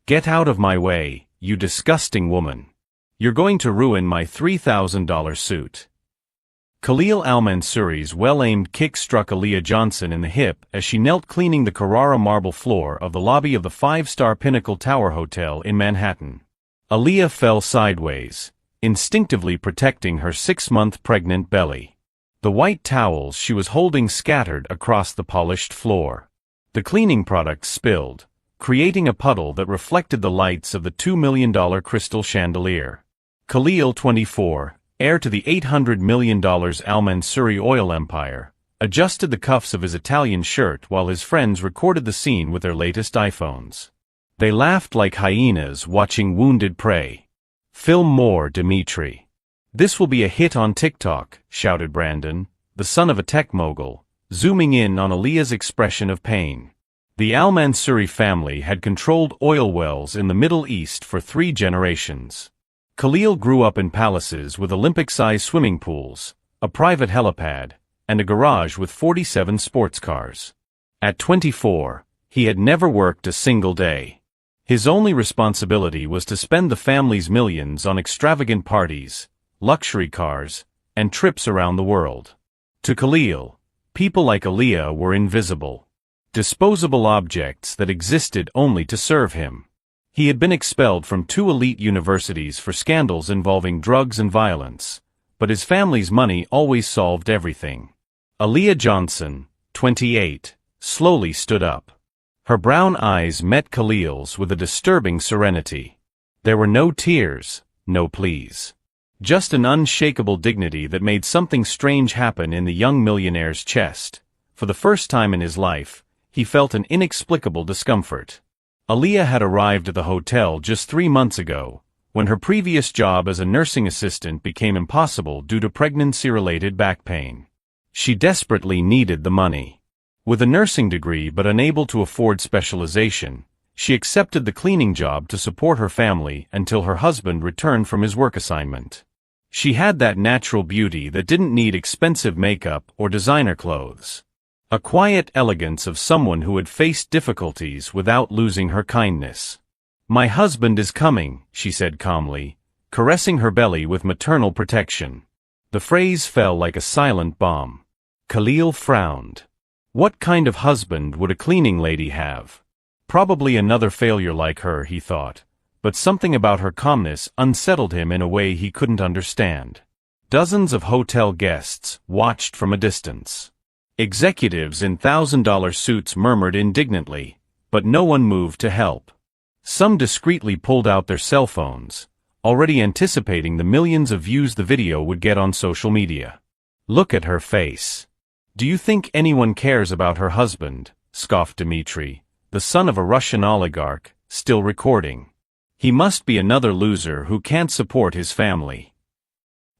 "Get out of my way, you disgusting woman. You're going to ruin my $3,000 suit." Khalil al-Mansuri's well-aimed kick struck Aaliyah Johnson in the hip as she knelt cleaning the Carrara marble floor of the lobby of the five-star Pinnacle Tower Hotel in Manhattan. Aaliyah fell sideways, instinctively protecting her 6-month pregnant belly. The white towels she was holding scattered across the polished floor. The cleaning products spilled, creating a puddle that reflected the lights of the $2 million crystal chandelier. Khalil, 24, heir to the $800 million al-Mansuri oil empire, adjusted the cuffs of his Italian shirt while his friends recorded the scene with their latest iPhones. They laughed like hyenas watching wounded prey. "Film more, Dimitri. This will be a hit on TikTok," shouted Brandon, the son of a tech mogul, zooming in on Aaliyah's expression of pain. The al-Mansuri family had controlled oil wells in the Middle East for 3 generations. Khalil grew up in palaces with Olympic-sized swimming pools, a private helipad, and a garage with 47 sports cars. At 24, he had never worked a single day. His only responsibility was to spend the family's millions on extravagant parties, luxury cars, and trips around the world. To Khalil, people like Aaliyah were invisible, disposable objects that existed only to serve him. He had been expelled from 2 elite universities for scandals involving drugs and violence, but his family's money always solved everything. Aaliyah Johnson, 28, slowly stood up. Her brown eyes met Khalil's with a disturbing serenity. There were no tears, no pleas. Just an unshakable dignity that made something strange happen in the young millionaire's chest. For the first time in his life, he felt an inexplicable discomfort. Aaliyah had arrived at the hotel just 3 months ago, when her previous job as a nursing assistant became impossible due to pregnancy-related back pain. She desperately needed the money. With a nursing degree but unable to afford specialization, she accepted the cleaning job to support her family until her husband returned from his work assignment. She had that natural beauty that didn't need expensive makeup or designer clothes. A quiet elegance of someone who had faced difficulties without losing her kindness. "My husband is coming," she said calmly, caressing her belly with maternal protection. The phrase fell like a silent bomb. Khalil frowned. What kind of husband would a cleaning lady have? Probably another failure like her, he thought, but something about her calmness unsettled him in a way he couldn't understand. Dozens of hotel guests watched from a distance. Executives in $1,000 suits murmured indignantly, but no one moved to help. Some discreetly pulled out their cell phones, already anticipating the millions of views the video would get on social media. "Look at her face. Do you think anyone cares about her husband?" scoffed Dmitri, the son of a Russian oligarch, still recording. "He must be another loser who can't support his family."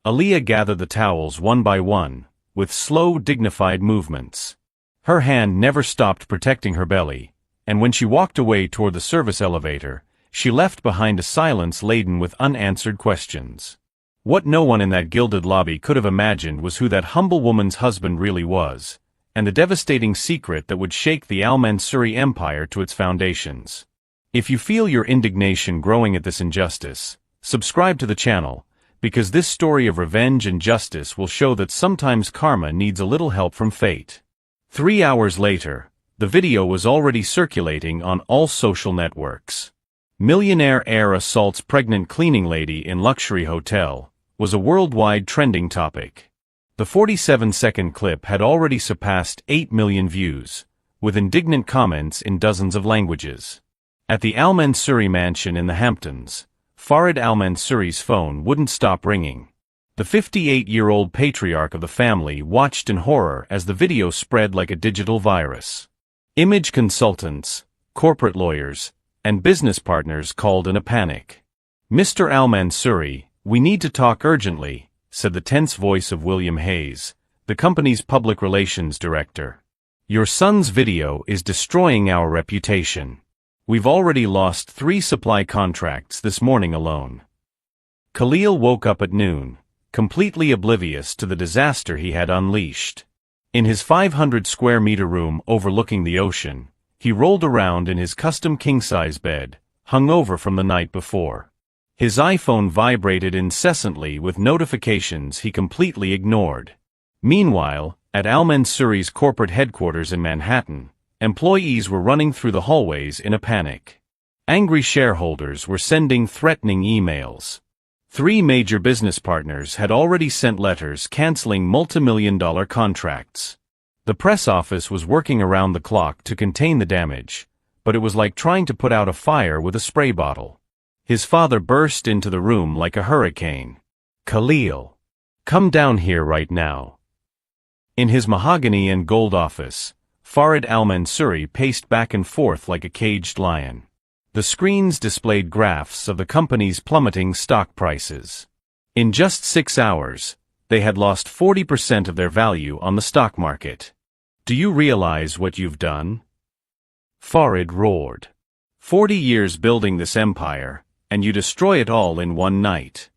Aaliyah gathered the towels one by one, with slow, dignified movements. Her hand never stopped protecting her belly, and when she walked away toward the service elevator, she left behind a silence laden with unanswered questions. What no one in that gilded lobby could have imagined was who that humble woman's husband really was, and the devastating secret that would shake the al-Mansuri empire to its foundations. If you feel your indignation growing at this injustice, subscribe to the channel, because this story of revenge and justice will show that sometimes karma needs a little help from fate. 3 hours later, the video was already circulating on all social networks. Millionaire heir assaults pregnant cleaning lady in luxury hotel was a worldwide trending topic. The 47-second clip had already surpassed 8 million views, with indignant comments in dozens of languages. At the al-Mansuri mansion in the Hamptons, Farid al-Mansuri's phone wouldn't stop ringing. The 58-year-old patriarch of the family watched in horror as the video spread like a digital virus. Image consultants, corporate lawyers, and business partners called in a panic. "Mr. al-Mansuri, we need to talk urgently," said the tense voice of William Hayes, the company's public relations director. "Your son's video is destroying our reputation. We've already lost 3 supply contracts this morning alone." Khalil woke up at noon, completely oblivious to the disaster he had unleashed. In his 500-square-meter room overlooking the ocean, he rolled around in his custom king-size bed, hungover from the night before. His iPhone vibrated incessantly with notifications he completely ignored. Meanwhile, at Al Mansouri's corporate headquarters in Manhattan, employees were running through the hallways in a panic. Angry shareholders were sending threatening emails. 3 major business partners had already sent letters canceling multimillion-dollar contracts. The press office was working around the clock to contain the damage, but it was like trying to put out a fire with a spray bottle. His father burst into the room like a hurricane. "Khalil, come down here right now." In his mahogany and gold office, Farid al-Mansouri paced back and forth like a caged lion. The screens displayed graphs of the company's plummeting stock prices. In just 6 hours, they had lost 40% of their value on the stock market. "Do you realize what you've done?" Farid roared. 40 years building this empire, and you destroy it all in one night.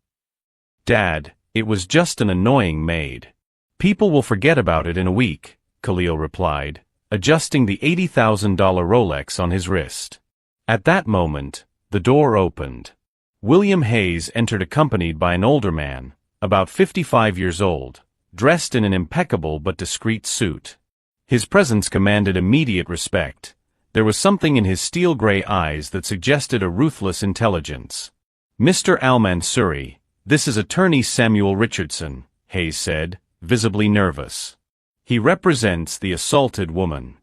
"Dad, it was just an annoying maid. People will forget about it in a week," Khalil replied, adjusting the $80,000 Rolex on his wrist. At that moment, the door opened. William Hayes entered accompanied by an older man, about 55 years old, dressed in an impeccable but discreet suit. His presence commanded immediate respect. There was something in his steel-gray eyes that suggested a ruthless intelligence. "Mr. al-Mansouri, this is attorney Samuel Richardson," Hayes said, visibly nervous. "He represents the assaulted woman."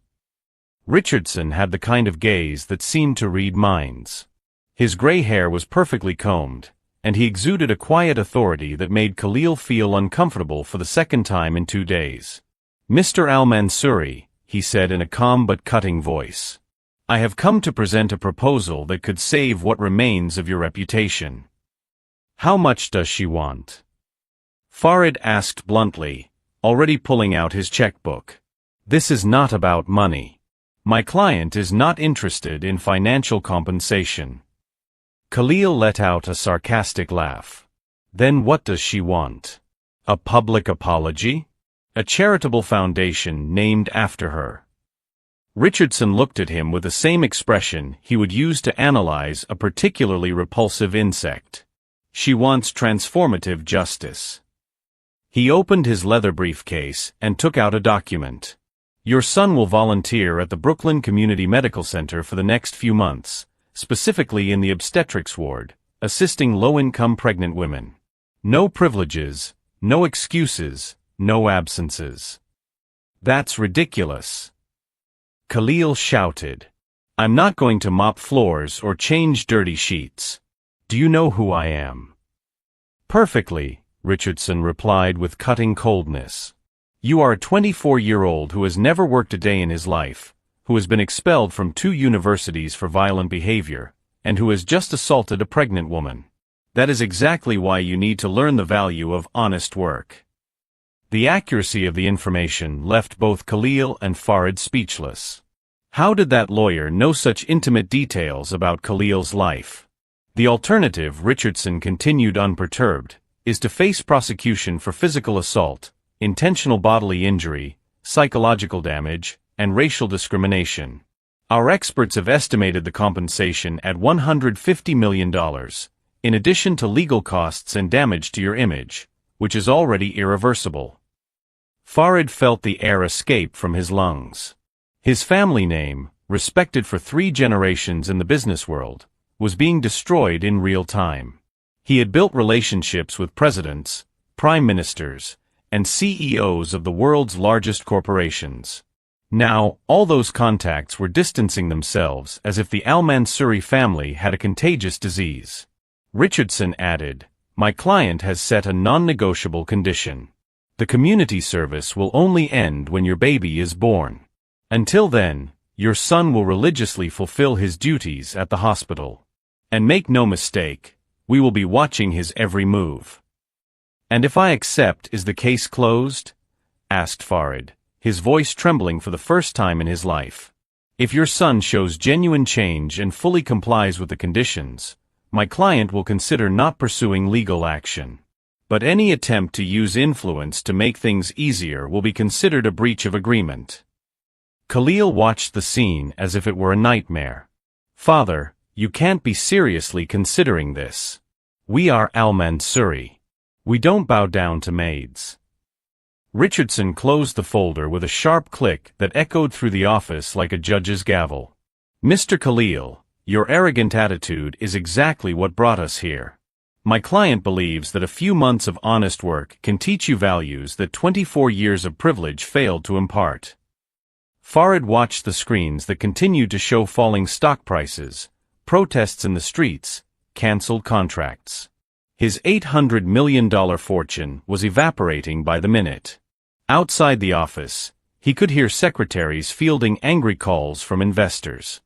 Richardson had the kind of gaze that seemed to read minds. His gray hair was perfectly combed, and he exuded a quiet authority that made Khalil feel uncomfortable for the second time in 2 days. "Mr. al-Mansouri," he said in a calm but cutting voice, "I have come to present a proposal that could save what remains of your reputation." "How much does she want?" Farid asked bluntly, already pulling out his checkbook. "This is not about money. My client is not interested in financial compensation." Khalil let out a sarcastic laugh. "Then what does she want? A public apology? A charitable foundation named after her?" Richardson looked at him with the same expression he would use to analyze a particularly repulsive insect. "She wants transformative justice." He opened his leather briefcase and took out a document. "Your son will volunteer at the Brooklyn Community Medical Center for the next few months, specifically in the obstetrics ward, assisting low-income pregnant women. No privileges, no excuses, no absences." "That's ridiculous," Khalil shouted. "I'm not going to mop floors or change dirty sheets. Do you know who I am?" "Perfectly," Richardson replied with cutting coldness. "You are a 24-year-old who has never worked a day in his life, who has been expelled from 2 universities for violent behavior, and who has just assaulted a pregnant woman. That is exactly why you need to learn the value of honest work." The accuracy of the information left both Khalil and Farid speechless. How did that lawyer know such intimate details about Khalil's life? "The alternative," Richardson continued unperturbed, "is to face prosecution for physical assault, intentional bodily injury, psychological damage, and racial discrimination. Our experts have estimated the compensation at $150 million, in addition to legal costs and damage to your image, which is already irreversible." Farid felt the air escape from his lungs. His family name, respected for 3 generations in the business world, was being destroyed in real time. He had built relationships with presidents, prime ministers, and CEOs of the world's largest corporations. Now, all those contacts were distancing themselves as if the al-Mansouri family had a contagious disease. Richardson added, "My client has set a non-negotiable condition. The community service will only end when your baby is born. Until then, your son will religiously fulfill his duties at the hospital. And make no mistake, we will be watching his every move." "And if I accept, is the case closed?" asked Farid, his voice trembling for the first time in his life. "If your son shows genuine change and fully complies with the conditions, my client will consider not pursuing legal action. But any attempt to use influence to make things easier will be considered a breach of agreement." Khalil watched the scene as if it were a nightmare. "Father, you can't be seriously considering this. We are Al-Mansuri. We don't bow down to maids. Richardson closed the folder with a sharp click that echoed through the office like a judge's gavel. Mr. Khalil, your arrogant attitude is exactly what brought us here. My client believes that a few months of honest work can teach you values that 24 years of privilege failed to impart. Farid watched the screens that continued to show falling stock prices, protests in the streets, cancelled contracts. His $800 million fortune was evaporating by the minute. Outside the office, he could hear secretaries fielding angry calls from investors.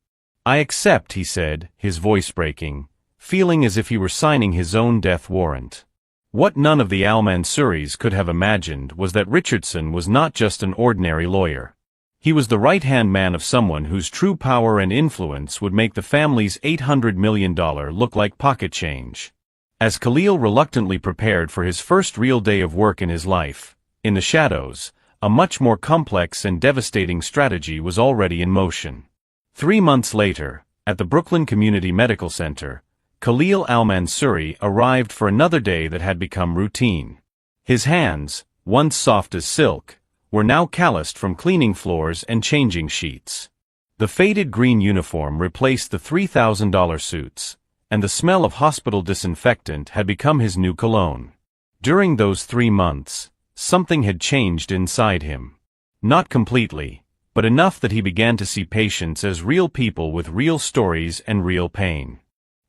I accept, he said, his voice breaking, feeling as if he were signing his own death warrant. What none of the Al-Mansuris could have imagined was that Richardson was not just an ordinary lawyer. He was the right-hand man of someone whose true power and influence would make the family's $800 million look like pocket change. As Khalil reluctantly prepared for his first real day of work in his life, in the shadows, a much more complex and devastating strategy was already in motion. 3 months later, at the Brooklyn Community Medical Center, Khalil Al-Mansuri arrived for another day that had become routine. His hands, once soft as silk, were now calloused from cleaning floors and changing sheets. The faded green uniform replaced the $3,000 suits, and the smell of hospital disinfectant had become his new cologne. During those 3 months, something had changed inside him. Not completely, but enough that he began to see patients as real people with real stories and real pain.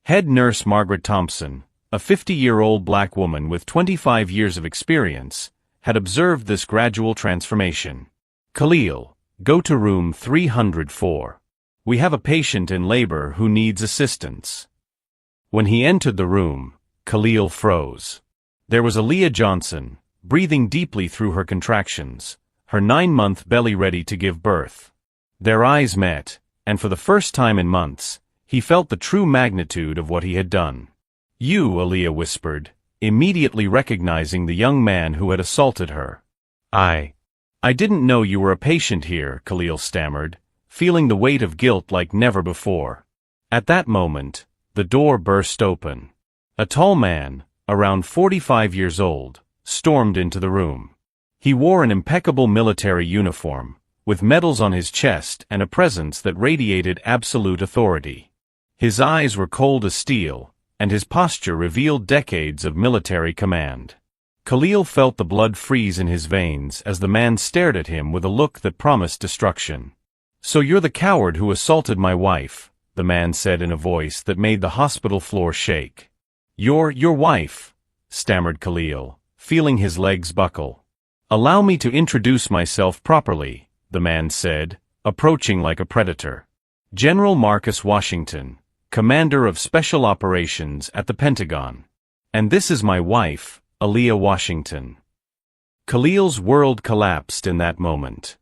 Head nurse Margaret Thompson, a 50-year-old black woman with 25 years of experience, had observed this gradual transformation. Khalil, go to room 304. We have a patient in labor who needs assistance. When he entered the room, Khalil froze. There was Aaliyah Johnson, breathing deeply through her contractions, her 9-month belly ready to give birth. Their eyes met, and for the first time in months, he felt the true magnitude of what he had done. You, Aaliyah whispered, immediately recognizing the young man who had assaulted her. I didn't know you were a patient here, Khalil stammered, feeling the weight of guilt like never before. At that moment, the door burst open. A tall man, around 45 years old, stormed into the room. He wore an impeccable military uniform, with medals on his chest and a presence that radiated absolute authority. His eyes were cold as steel, and his posture revealed decades of military command. Khalil felt the blood freeze in his veins as the man stared at him with a look that promised destruction. So you're the coward who assaulted my wife, the man said in a voice that made the hospital floor shake. Your wife, stammered Khalil, feeling his legs buckle. Allow me to introduce myself properly, the man said, approaching like a predator. General Marcus Washington, Commander of Special Operations at the Pentagon. And this is my wife, Aaliyah Washington. Khalil's world collapsed in that moment.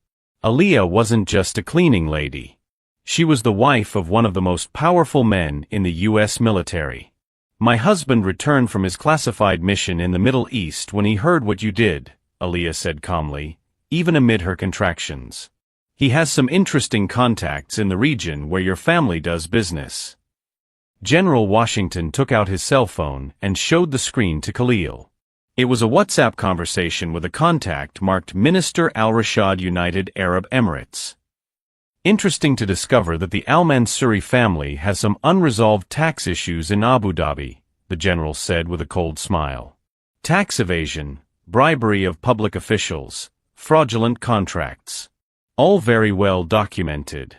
Aaliyah wasn't just a cleaning lady. She was the wife of one of the most powerful men in the U.S. military. My husband returned from his classified mission in the Middle East when he heard what you did, Aaliyah said calmly, even amid her contractions. He has some interesting contacts in the region where your family does business. General Washington took out his cell phone and showed the screen to Khalil. It was a WhatsApp conversation with a contact marked Minister Al-Rashad, United Arab Emirates. Interesting to discover that the Al-Mansuri family has some unresolved tax issues in Abu Dhabi, the general said with a cold smile. Tax evasion, bribery of public officials, fraudulent contracts. All very well documented.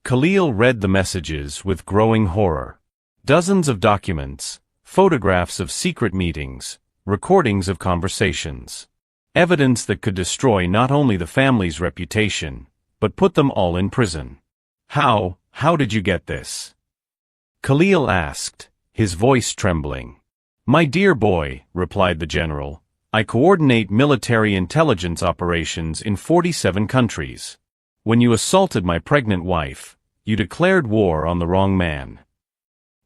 Khalil read the messages with growing horror. Dozens of documents, photographs of secret meetings, recordings of conversations. Evidence that could destroy not only the family's reputation, but put them all in prison. How did you get this? Khalil asked, his voice trembling. My dear boy, replied the general, I coordinate military intelligence operations in 47 countries. When you assaulted my pregnant wife, you declared war on the wrong man.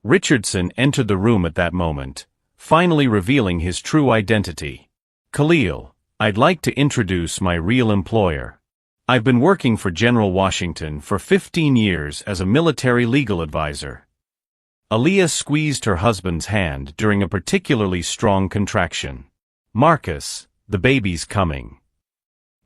Richardson entered the room at that moment, finally revealing his true identity. Khalil, I'd like to introduce my real employer. I've been working for General Washington for 15 years as a military legal advisor. Aaliyah squeezed her husband's hand during a particularly strong contraction. "Marcus, the baby's coming."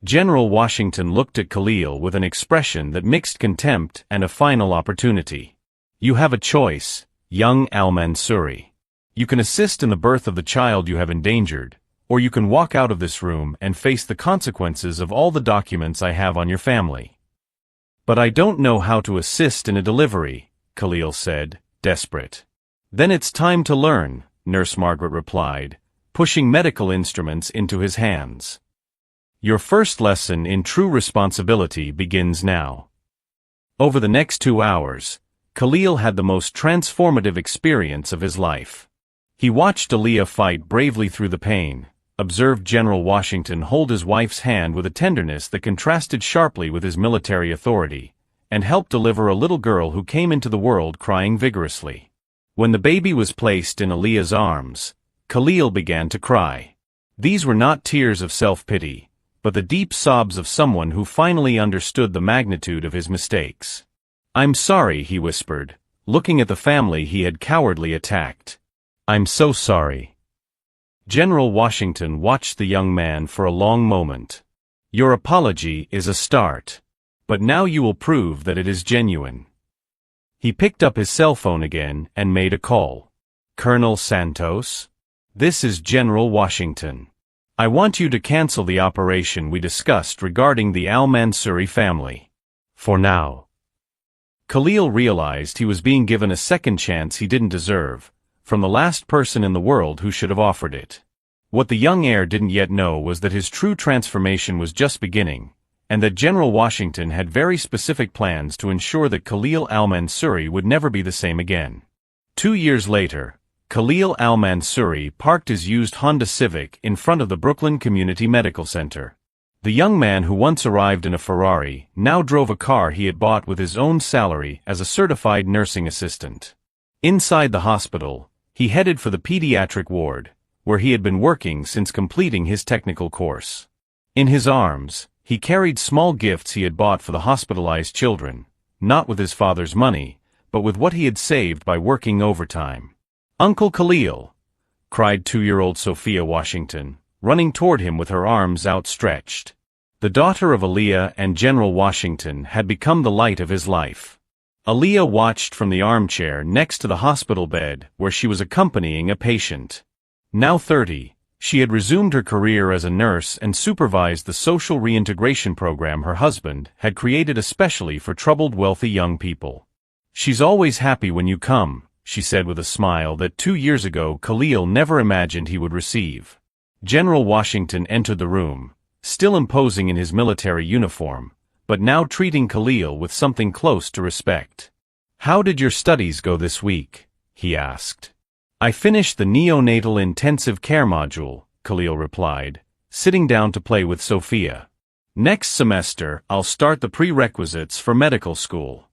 General Washington looked at Khalil with an expression that mixed contempt and a final opportunity. "You have a choice, young al-Mansuri. You can assist in the birth of the child you have endangered, or you can walk out of this room and face the consequences of all the documents I have on your family." "But I don't know how to assist in a delivery," Khalil said, desperate. "Then it's time to learn," Nurse Margaret replied, pushing medical instruments into his hands. "Your first lesson in true responsibility begins now." Over the next 2 hours, Khalil had the most transformative experience of his life. He watched Aaliyah fight bravely through the pain, observed General Washington hold his wife's hand with a tenderness that contrasted sharply with his military authority, and helped deliver a little girl who came into the world crying vigorously. When the baby was placed in Aaliyah's arms, Khalil began to cry. These were not tears of self-pity, but the deep sobs of someone who finally understood the magnitude of his mistakes. "I'm sorry," he whispered, looking at the family he had cowardly attacked. "I'm so sorry." General Washington watched the young man for a long moment. "Your apology is a start. But now you will prove that it is genuine." He picked up his cell phone again and made a call. "Colonel Santos? This is General Washington. I want you to cancel the operation we discussed regarding the al-Mansuri family. For now." Khalil realized he was being given a second chance he didn't deserve, from the last person in the world who should have offered it. What the young heir didn't yet know was that his true transformation was just beginning, and that General Washington had very specific plans to ensure that Khalil al-Mansuri would never be the same again. 2 years later, Khalil al-Mansuri parked his used Honda Civic in front of the Brooklyn Community Medical Center. The young man who once arrived in a Ferrari now drove a car he had bought with his own salary as a certified nursing assistant. Inside the hospital, he headed for the pediatric ward, where he had been working since completing his technical course. In his arms, he carried small gifts he had bought for the hospitalized children, not with his father's money, but with what he had saved by working overtime. "Uncle Khalil!" cried 2-year-old Sophia Washington, running toward him with her arms outstretched. The daughter of Aaliyah and General Washington had become the light of his life. Aaliyah watched from the armchair next to the hospital bed where she was accompanying a patient. Now 30, she had resumed her career as a nurse and supervised the social reintegration program her husband had created especially for troubled wealthy young people. "She's always happy when you come," she said with a smile that 2 years ago Khalil never imagined he would receive. General Washington entered the room, still imposing in his military uniform, but now treating Khalil with something close to respect. "How did your studies go this week?" he asked. "I finished the neonatal intensive care module," Khalil replied, sitting down to play with Sophia. "Next semester I'll start the prerequisites for medical school."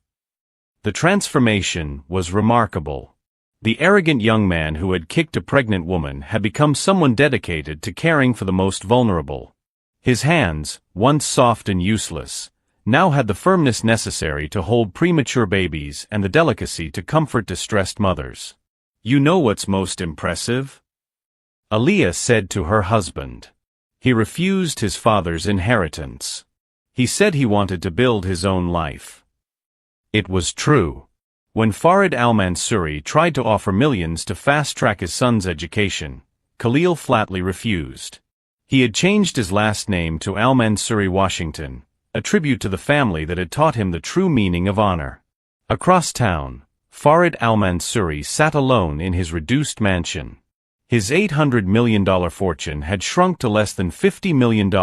The transformation was remarkable. The arrogant young man who had kicked a pregnant woman had become someone dedicated to caring for the most vulnerable. His hands, once soft and useless, now had the firmness necessary to hold premature babies and the delicacy to comfort distressed mothers. "You know what's most impressive?" Aaliyah said to her husband. "He refused his father's inheritance. He said he wanted to build his own life." It was true. When Farid al-Mansuri tried to offer millions to fast-track his son's education, Khalil flatly refused. He had changed his last name to al-Mansuri Washington, a tribute to the family that had taught him the true meaning of honor. Across town, Farid al-Mansuri sat alone in his reduced mansion. His $800 million fortune had shrunk to less than $50 million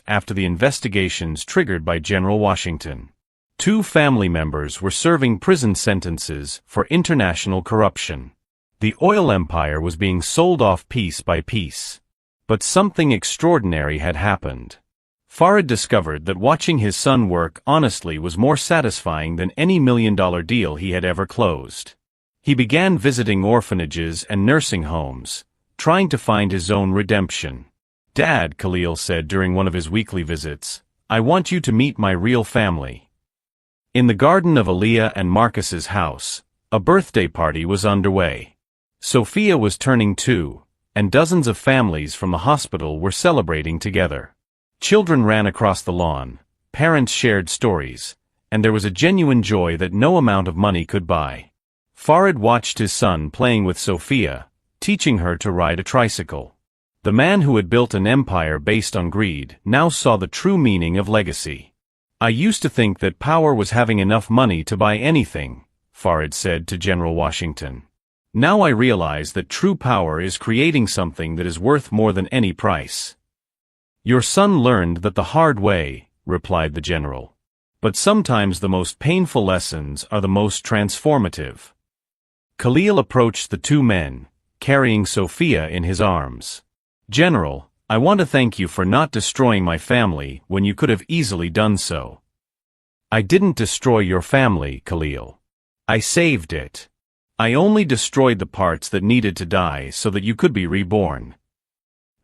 after the investigations triggered by General Washington. 2 family members were serving prison sentences for international corruption. The oil empire was being sold off piece by piece. But something extraordinary had happened. Farid discovered that watching his son work honestly was more satisfying than any million-dollar deal he had ever closed. He began visiting orphanages and nursing homes, trying to find his own redemption. "Dad," Khalil said during one of his weekly visits, "I want you to meet my real family." In the garden of Aaliyah and Marcus's house, A birthday party was underway. Sophia was turning 2, and dozens of families from the hospital were celebrating together. Children ran across the lawn, parents shared stories, and there was a genuine joy that no amount of money could buy. Farid watched his son playing with Sophia, teaching her to ride a tricycle. The man who had built an empire based on greed now saw the true meaning of legacy. "I used to think that power was having enough money to buy anything," Farid said to General Washington. "Now I realize that true power is creating something that is worth more than any price." "Your son learned that the hard way," replied the general. "But sometimes the most painful lessons are the most transformative." Khalil approached the two men, carrying Sophia in his arms. "General, I want to thank you for not destroying my family when you could have easily done so." "I didn't destroy your family, Khalil. I saved it. I only destroyed the parts that needed to die so that you could be reborn."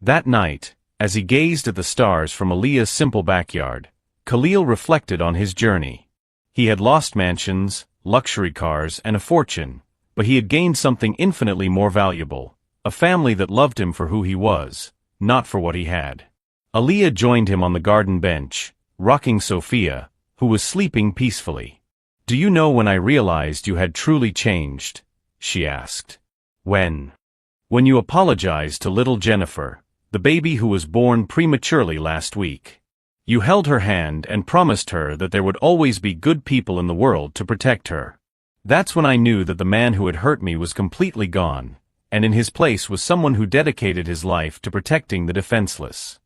That night, as he gazed at the stars from Aliyah's simple backyard, Khalil reflected on his journey. He had lost mansions, luxury cars, and a fortune, but he had gained something infinitely more valuable, a family that loved him for who he was, not for what he had. Aliyah joined him on the garden bench, rocking Sophia, who was sleeping peacefully. "Do you know when I realized you had truly changed?" she asked. "When you apologized to little Janitor, the baby who was born prematurely last week. You held her hand and promised her that there would always be good people in the world to protect her. That's when I knew that the man who had hurt me was completely gone, and in his place was someone who dedicated his life to protecting the defenseless."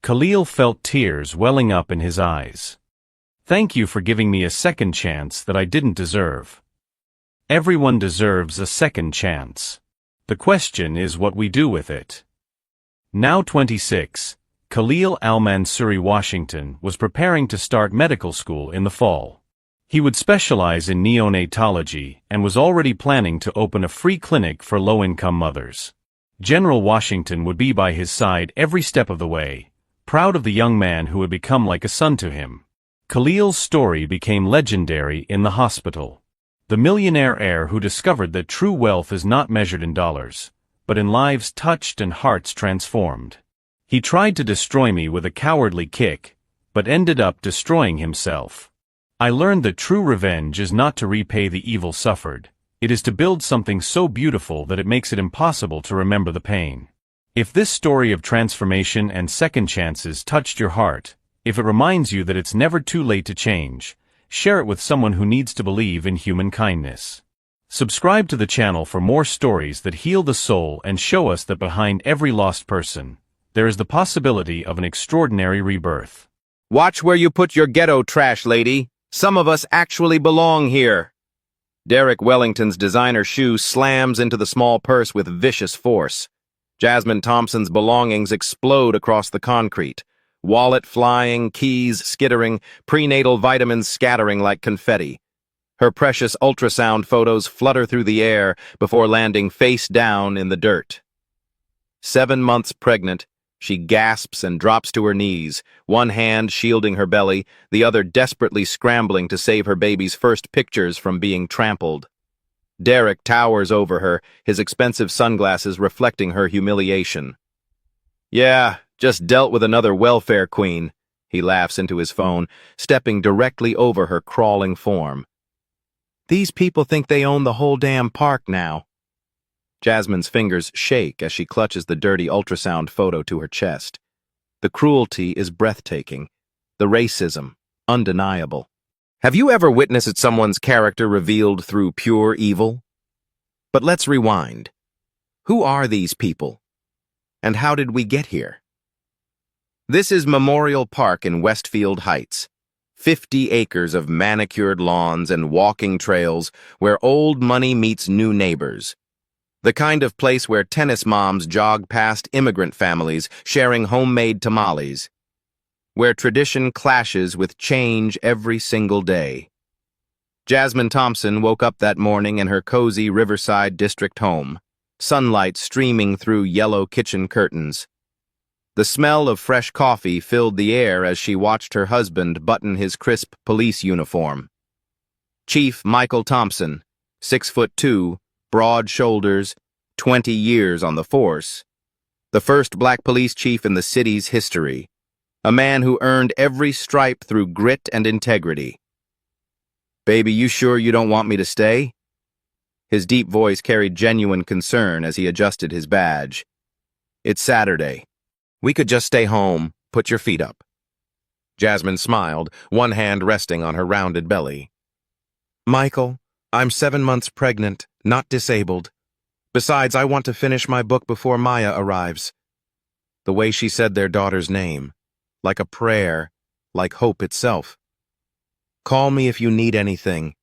Khalil felt tears welling up in his eyes. "Thank you for giving me a second chance that I didn't deserve." Everyone deserves a second chance. The question is what we do with it. Now 26, Khalil Al-Mansuri Washington was preparing to start medical school in the fall. He would specialize in neonatology and was already planning to open a free clinic for low-income mothers. General Washington would be by his side every step of the way, proud of the young man who had become like a son to him. Khalil's story became legendary in the hospital. The millionaire heir who discovered that true wealth is not measured in dollars, but in lives touched and hearts transformed. "He tried to destroy me with a cowardly kick, but ended up destroying himself. I learned that true revenge is not to repay the evil suffered, it is to build something so beautiful that it makes it impossible to remember the pain." If this story of transformation and second chances touched your heart, if it reminds you that it's never too late to change, share it with someone who needs to believe in human kindness. Subscribe to the channel for more stories that heal the soul and show us that behind every lost person, there is the possibility of an extraordinary rebirth. Watch where you put your ghetto trash, lady. Some of us actually belong here. Derek Wellington's designer shoe slams into the small purse with vicious force. Jasmine Thompson's belongings explode across the concrete. Wallet flying, keys skittering, prenatal vitamins scattering like confetti. Her precious ultrasound photos flutter through the air before landing face down in the dirt. 7 months pregnant, she gasps and drops to her knees, one hand shielding her belly, the other desperately scrambling to save her baby's first pictures from being trampled. Derek towers over her, his expensive sunglasses reflecting her humiliation. "Yeah, just dealt with another welfare queen," he laughs into his phone, stepping directly over her crawling form. "These people think they own the whole damn park now." Jasmine's fingers shake as she clutches the dirty ultrasound photo to her chest. The cruelty is breathtaking. The racism, undeniable. Have you ever witnessed someone's character revealed through pure evil? But let's rewind. Who are these people? And how did we get here? This is Memorial Park in Westfield Heights. 50 acres of manicured lawns and walking trails where old money meets new neighbors. The kind of place where tennis moms jog past immigrant families sharing homemade tamales. Where tradition clashes with change every single day. Jasmine Thompson woke up that morning in her cozy Riverside District home, sunlight streaming through yellow kitchen curtains. The smell of fresh coffee filled the air as she watched her husband button his crisp police uniform. Chief Michael Thompson, 6'2", broad shoulders, 20 years on the force. The first black police chief in the city's history. A man who earned every stripe through grit and integrity. "Baby, you sure you don't want me to stay?" His deep voice carried genuine concern as he adjusted his badge. "It's Saturday. We could just stay home. Put your feet up." Jasmine smiled, one hand resting on her rounded belly. "Michael, I'm 7 months pregnant, not disabled. Besides, I want to finish my book before Maya arrives." The way she said their daughter's name, like a prayer, like hope itself. "Call me if you need anything."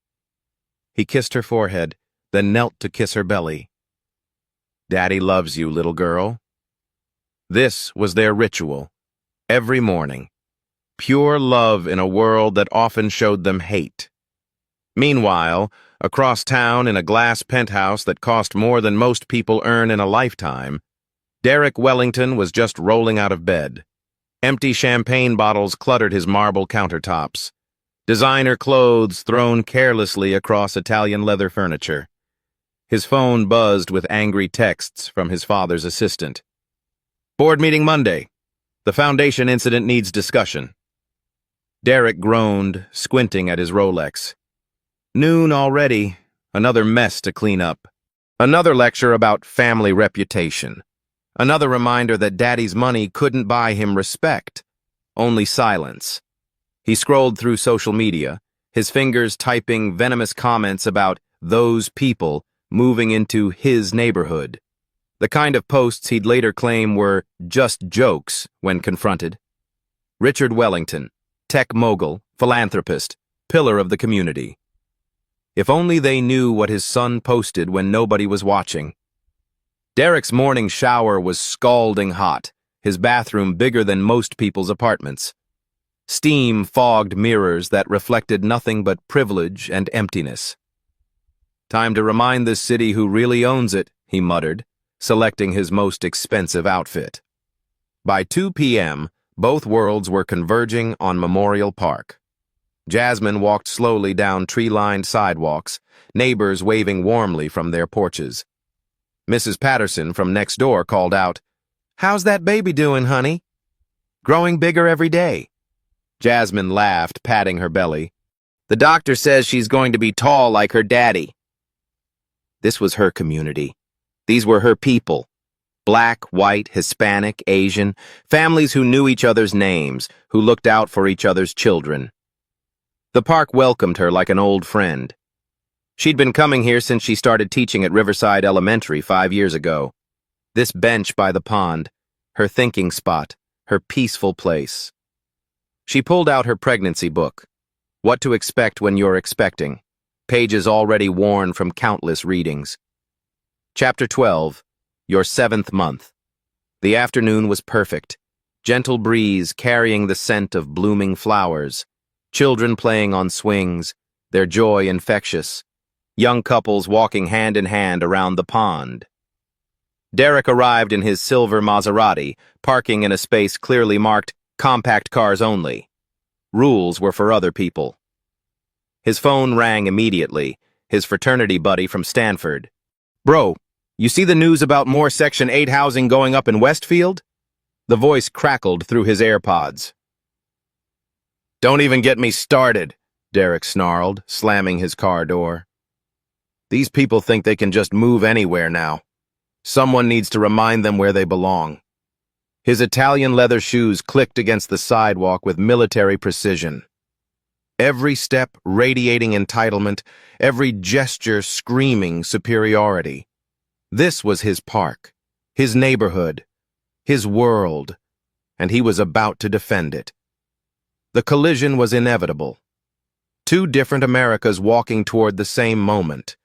He kissed her forehead, then knelt to kiss her belly. "Daddy loves you, little girl." This was their ritual, every morning. Pure love in a world that often showed them hate. Meanwhile, across town in a glass penthouse that cost more than most people earn in a lifetime, Derek Wellington was just rolling out of bed. Empty champagne bottles cluttered his marble countertops. Designer clothes thrown carelessly across Italian leather furniture. His phone buzzed with angry texts from his father's assistant. "Board meeting Monday. The foundation incident needs discussion." Derek groaned, squinting at his Rolex. Noon already, another mess to clean up. Another lecture about family reputation. Another reminder that Daddy's money couldn't buy him respect, only silence. He scrolled through social media, his fingers typing venomous comments about those people moving into his neighborhood. The kind of posts he'd later claim were just jokes when confronted. Richard Wellington, tech mogul, philanthropist, pillar of the community. If only they knew what his son posted when nobody was watching. Derek's morning shower was scalding hot, his bathroom bigger than most people's apartments. Steam fogged mirrors that reflected nothing but privilege and emptiness. "Time to remind this city who really owns it," he muttered, selecting his most expensive outfit. By 2 p.m., both worlds were converging on Memorial Park. Jasmine walked slowly down tree-lined sidewalks, neighbors waving warmly from their porches. Mrs. Patterson from next door called out, "How's that baby doing, honey?" "Growing bigger every day." Jasmine laughed, patting her belly. "The doctor says she's going to be tall like her daddy." This was her community. These were her people. Black, white, Hispanic, Asian, families who knew each other's names, who looked out for each other's children. The park welcomed her like an old friend. She'd been coming here since she started teaching at Riverside Elementary 5 years ago. This bench by the pond, her thinking spot, her peaceful place. She pulled out her pregnancy book, What to Expect When You're Expecting, pages already worn from countless readings. Chapter 12, Your 7th Month. The afternoon was perfect. Gentle breeze carrying the scent of blooming flowers. Children playing on swings, their joy infectious. Young couples walking hand in hand around the pond. Derek arrived in his silver Maserati, parking in a space clearly marked compact cars only. Rules were for other people. His phone rang immediately, his fraternity buddy from Stanford. "Bro, you see the news about more Section 8 housing going up in Westfield?" The voice crackled through his AirPods. "Don't even get me started," Derek snarled, slamming his car door. "These people think they can just move anywhere now. Someone needs to remind them where they belong." His Italian leather shoes clicked against the sidewalk with military precision. Every step radiating entitlement, every gesture screaming superiority. This was his park, his neighborhood, his world, and he was about to defend it. The collision was inevitable. Two different Americas walking toward the same moment,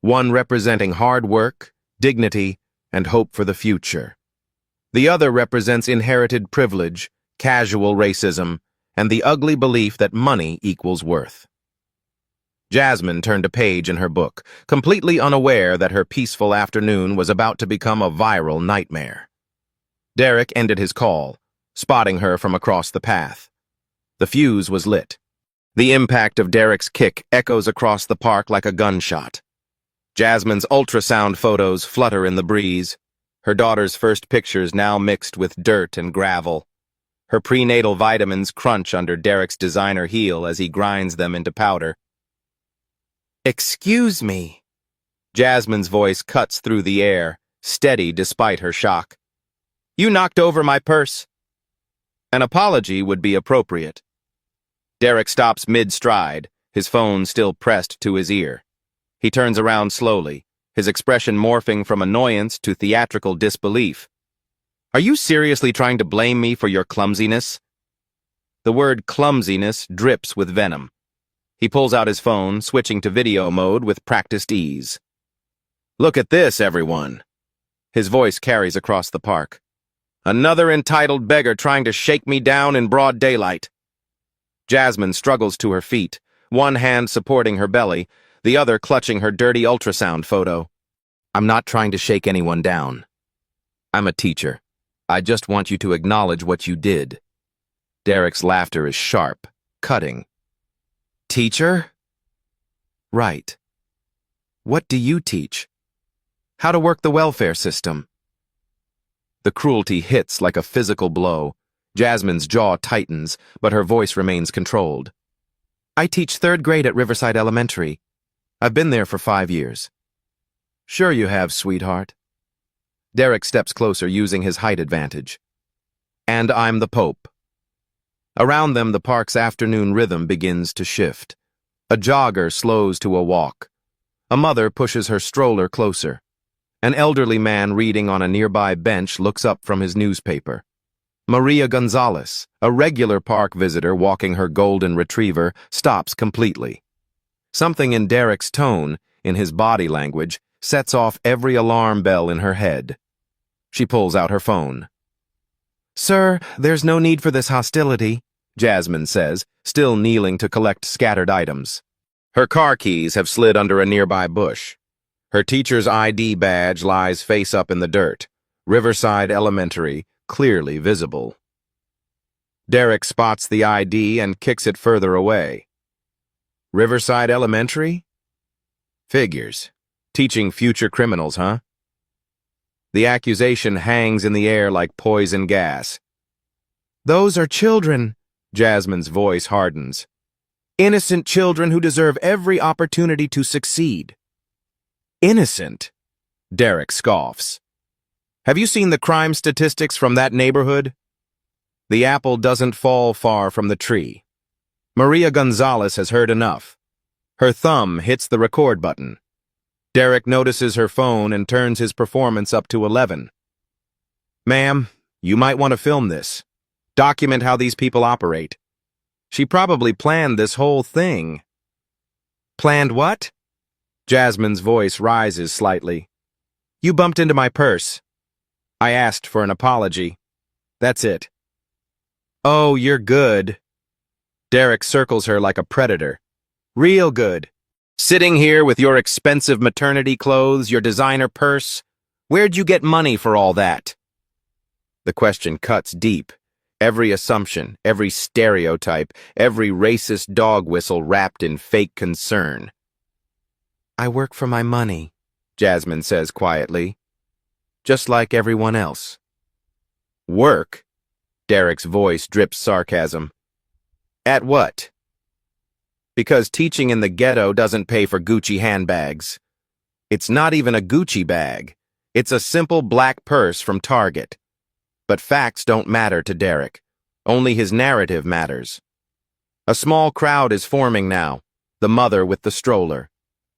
one representing hard work, dignity, and hope for the future. The other represents inherited privilege, casual racism, and the ugly belief that money equals worth. Jasmine turned a page in her book, completely unaware that her peaceful afternoon was about to become a viral nightmare. Derek ended his call, spotting her from across the path. The fuse was lit. The impact of Derek's kick echoes across the park like a gunshot. Jasmine's ultrasound photos flutter in the breeze. Her daughter's first pictures now mixed with dirt and gravel. Her prenatal vitamins crunch under Derek's designer heel as he grinds them into powder. "Excuse me." Jasmine's voice cuts through the air, steady despite her shock. "You knocked over my purse." An apology would be appropriate. Derek stops mid-stride, his phone still pressed to his ear. He turns around slowly, his expression morphing from annoyance to theatrical disbelief. "Are you seriously trying to blame me for your clumsiness?" The word clumsiness drips with venom. He pulls out his phone, switching to video mode with practiced ease. "Look at this, everyone." His voice carries across the park. "Another entitled beggar trying to shake me down in broad daylight." Jasmine struggles to her feet, one hand supporting her belly, the other clutching her dirty ultrasound photo. "I'm not trying to shake anyone down. I'm a teacher. I just want you to acknowledge what you did." Derek's laughter is sharp, cutting. "Teacher?" "Right. What do you teach? How to work the welfare system." The cruelty hits like a physical blow. Jasmine's jaw tightens, but her voice remains controlled. "I teach 3rd grade at Riverside Elementary. I've been there for 5 years." "Sure you have, sweetheart." Derek steps closer using his height advantage. "And I'm the Pope." Around them, the park's afternoon rhythm begins to shift. A jogger slows to a walk. A mother pushes her stroller closer. An elderly man reading on a nearby bench looks up from his newspaper. Maria Gonzalez, a regular park visitor walking her golden retriever, stops completely. Something in Derek's tone, in his body language, sets off every alarm bell in her head. She pulls out her phone. "Sir, there's no need for this hostility," Jasmine says, still kneeling to collect scattered items. Her car keys have slid under a nearby bush. Her teacher's ID badge lies face up in the dirt. Riverside Elementary, clearly visible. Derek spots the ID and kicks it further away. Riverside Elementary? Figures. Teaching future criminals, huh? The accusation hangs in the air like poison gas. "Those are children," Jasmine's voice hardens. "Innocent children who deserve every opportunity to succeed." "Innocent?" Derek scoffs. "Have you seen the crime statistics from that neighborhood?" The apple doesn't fall far from the tree. Maria Gonzalez has heard enough. Her thumb hits the record button. Derek notices her phone and turns his performance up to 11. "Ma'am, you might want to film this. Document how these people operate. She probably planned this whole thing." "Planned what?" Jasmine's voice rises slightly. "You bumped into my purse. I asked for an apology. That's it." "Oh, you're good." Derek circles her like a predator. "Real good. Sitting here with your expensive maternity clothes, your designer purse. Where'd you get money for all that?" The question cuts deep. Every assumption, every stereotype, every racist dog whistle wrapped in fake concern. "I work for my money," Jasmine says quietly. "Just like everyone else." "Work?" Derek's voice drips sarcasm. "At what?" "Because teaching in the ghetto doesn't pay for Gucci handbags. It's not even a Gucci bag. It's a simple black purse from Target. But facts don't matter to Derek. Only his narrative matters. A small crowd is forming now, the mother with the stroller.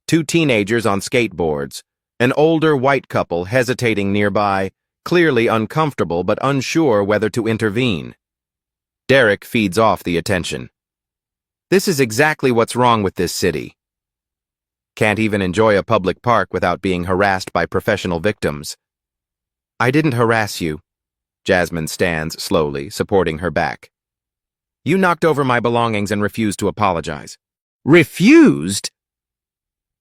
2 teenagers on skateboards, an older white couple hesitating nearby, clearly uncomfortable but unsure whether to intervene. Derek feeds off the attention. This is exactly what's wrong with this city. Can't even enjoy a public park without being harassed by professional victims. "I didn't harass you." Jasmine stands slowly, supporting her back. "You knocked over my belongings and refused to apologize." "Refused?"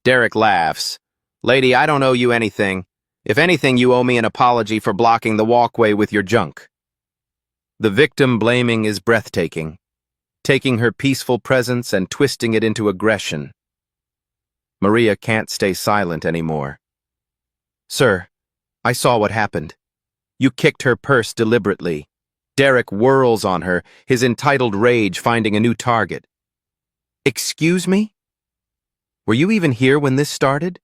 Derek laughs. "Lady, I don't owe you anything. If anything, you owe me an apology for blocking the walkway with your junk." The victim blaming is breathtaking, taking her peaceful presence and twisting it into aggression. Maria can't stay silent anymore. Sir, I saw what happened. You kicked her purse deliberately. Derek whirls on her, his entitled rage finding a new target. Excuse me? Were you even here when this started?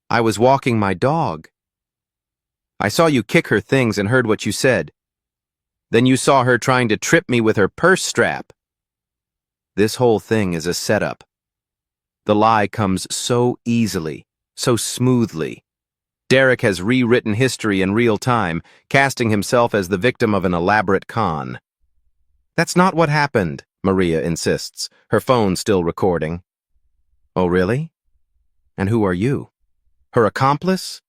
I was walking my dog. I saw you kick her things and heard what you said. Then you saw her trying to trip me with her purse strap. This whole thing is a setup. The lie comes so easily, so smoothly. Derek has rewritten history in real time, casting himself as the victim of an elaborate con. That's not what happened, Maria insists, her phone still recording. Oh, really? And who are you? Her accomplice?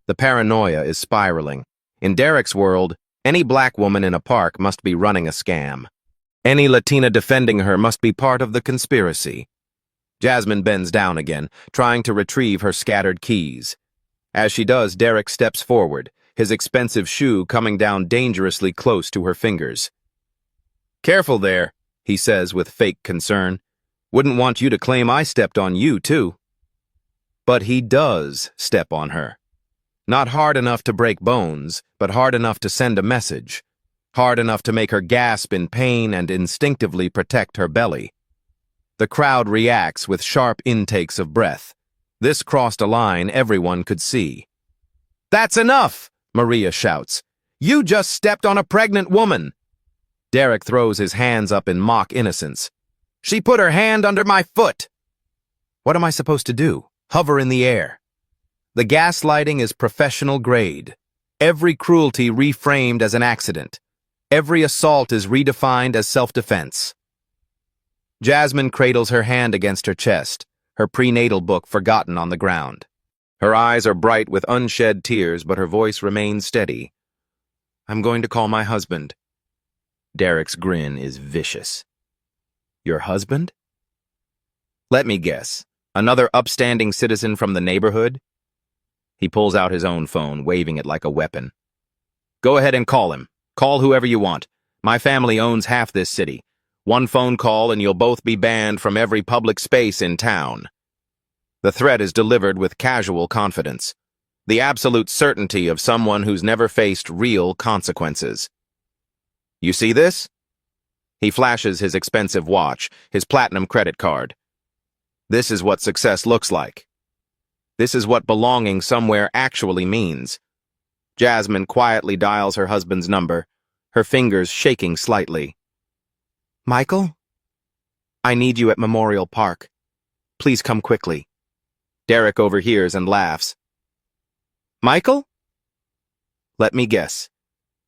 The paranoia is spiraling. In Derek's world, any black woman in a park must be running a scam. Any Latina defending her must be part of the conspiracy. Jasmine bends down again, trying to retrieve her scattered keys. As she does, Derek steps forward, his expensive shoe coming down dangerously close to her fingers. Careful there, he says with fake concern. Wouldn't want you to claim I stepped on you, too. But he does step on her. Not hard enough to break bones, but hard enough to send a message. Hard enough to make her gasp in pain and instinctively protect her belly. The crowd reacts with sharp intakes of breath. This crossed a line everyone could see. That's enough, Maria shouts. You just stepped on a pregnant woman. Derek throws his hands up in mock innocence. She put her hand under my foot. What am I supposed to do? Hover in the air. The gaslighting is professional grade. Every cruelty reframed as an accident. Every assault is redefined as self-defense. Jasmine cradles her hand against her chest, her prenatal book forgotten on the ground. Her eyes are bright with unshed tears, but her voice remains steady. I'm going to call my husband. Derek's grin is vicious. Your husband? Let me guess. Another upstanding citizen from the neighborhood? He pulls out his own phone, waving it like a weapon. Go ahead and call him. Call whoever you want. My family owns half this city. One phone call and you'll both be banned from every public space in town. The threat is delivered with casual confidence. The absolute certainty of someone who's never faced real consequences. You see this? He flashes his expensive watch, his platinum credit card. This is what success looks like. This is what belonging somewhere actually means. Jasmine quietly dials her husband's number, her fingers shaking slightly. Michael? I need you at Memorial Park. Please come quickly. Derek overhears and laughs. Michael? Let me guess.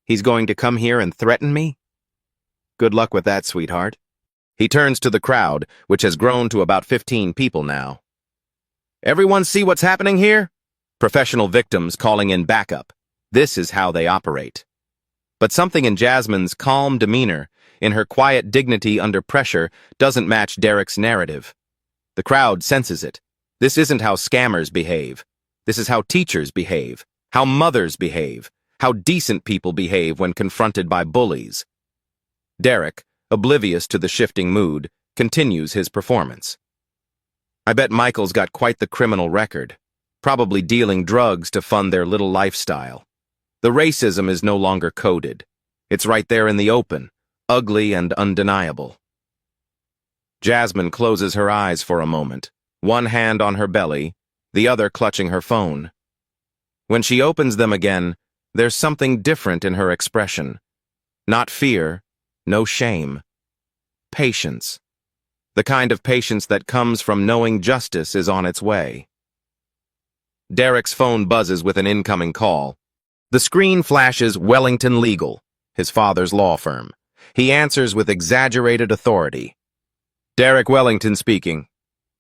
He's going to come here and threaten me? Good luck with that, sweetheart. He turns to the crowd, which has grown to about 15 people now. Everyone see what's happening here? Professional victims calling in backup. This is how they operate. But something in Jasmine's calm demeanor, in her quiet dignity under pressure, doesn't match Derek's narrative. The crowd senses it. This isn't how scammers behave. This is how teachers behave, how mothers behave, how decent people behave when confronted by bullies. Derek, oblivious to the shifting mood, continues his performance. I bet Michael's got quite the criminal record, probably dealing drugs to fund their little lifestyle. The racism is no longer coded. It's right there in the open, ugly and undeniable. Jasmine closes her eyes for a moment, one hand on her belly, the other clutching her phone. When she opens them again, there's something different in her expression. Not fear, no shame. Patience. The kind of patience that comes from knowing justice is on its way. Derek's phone buzzes with an incoming call. The screen flashes Wellington Legal, his father's law firm. He answers with exaggerated authority. Derek Wellington speaking.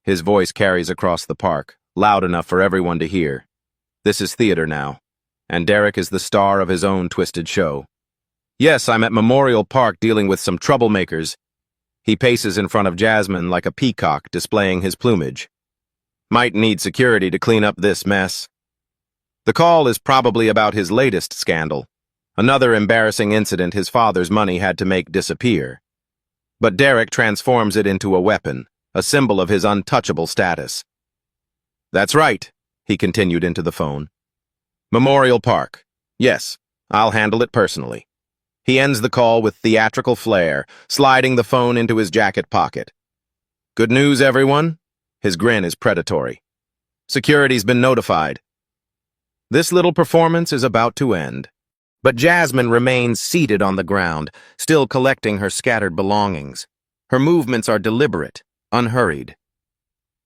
His voice carries across the park, loud enough for everyone to hear. This is theater now, and Derek is the star of his own twisted show. Yes, I'm at Memorial Park dealing with some troublemakers. He paces in front of Jasmine like a peacock displaying his plumage. Might need security to clean up this mess. The call is probably about his latest scandal, another embarrassing incident his father's money had to make disappear. But Derek transforms it into a weapon, a symbol of his untouchable status. "That's right," he continued into the phone. "Memorial Park. Yes, I'll handle it personally." He ends the call with theatrical flair, sliding the phone into his jacket pocket. "Good news, everyone?" His grin is predatory. "Security's been notified. This little performance is about to end." But Jasmine remains seated on the ground, still collecting her scattered belongings. Her movements are deliberate, unhurried.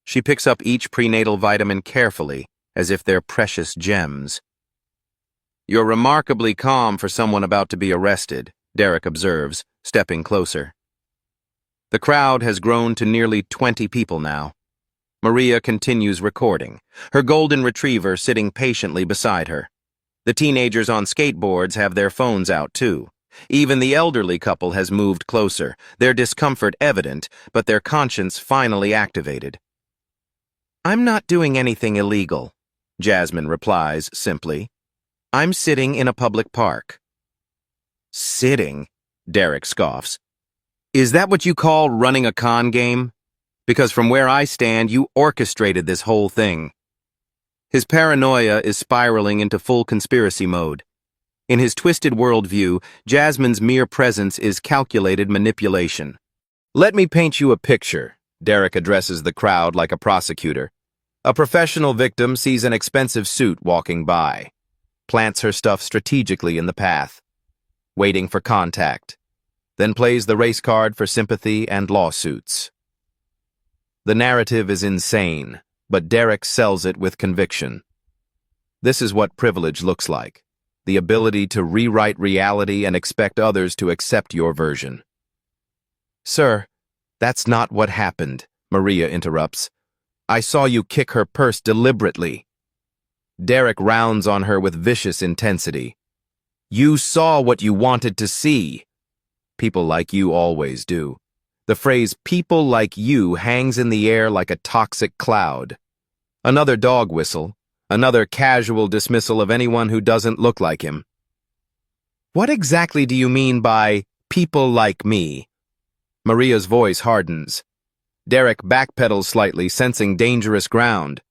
She picks up each prenatal vitamin carefully, as if they're precious gems. "You're remarkably calm for someone about to be arrested," Derek observes, stepping closer. The crowd has grown to nearly 20 people now. Maria continues recording, her golden retriever sitting patiently beside her. The teenagers on skateboards have their phones out too. Even the elderly couple has moved closer, their discomfort evident, but their conscience finally activated. "I'm not doing anything illegal," Jasmine replies simply. "I'm sitting in a public park." "Sitting?" Derek scoffs. "Is that what you call running a con game? Because from where I stand, you orchestrated this whole thing." His paranoia is spiraling into full conspiracy mode. In his twisted worldview, Jasmine's mere presence is calculated manipulation. "Let me paint you a picture," Derek addresses the crowd like a prosecutor. A professional victim sees an expensive suit walking by, plants her stuff strategically in the path, waiting for contact, then plays the race card for sympathy and lawsuits. The narrative is insane, but Derek sells it with conviction. This is what privilege looks like, the ability to rewrite reality and expect others to accept your version. "Sir, that's not what happened," Maria interrupts. "I saw you kick her purse deliberately." Derek rounds on her with vicious intensity. "You saw what you wanted to see." People like you always do. The phrase "people like you" hangs in the air like a toxic cloud. Another dog whistle, another casual dismissal of anyone who doesn't look like him. "What exactly do you mean by people like me?" Maria's voice hardens. Derek backpedals slightly, sensing dangerous ground.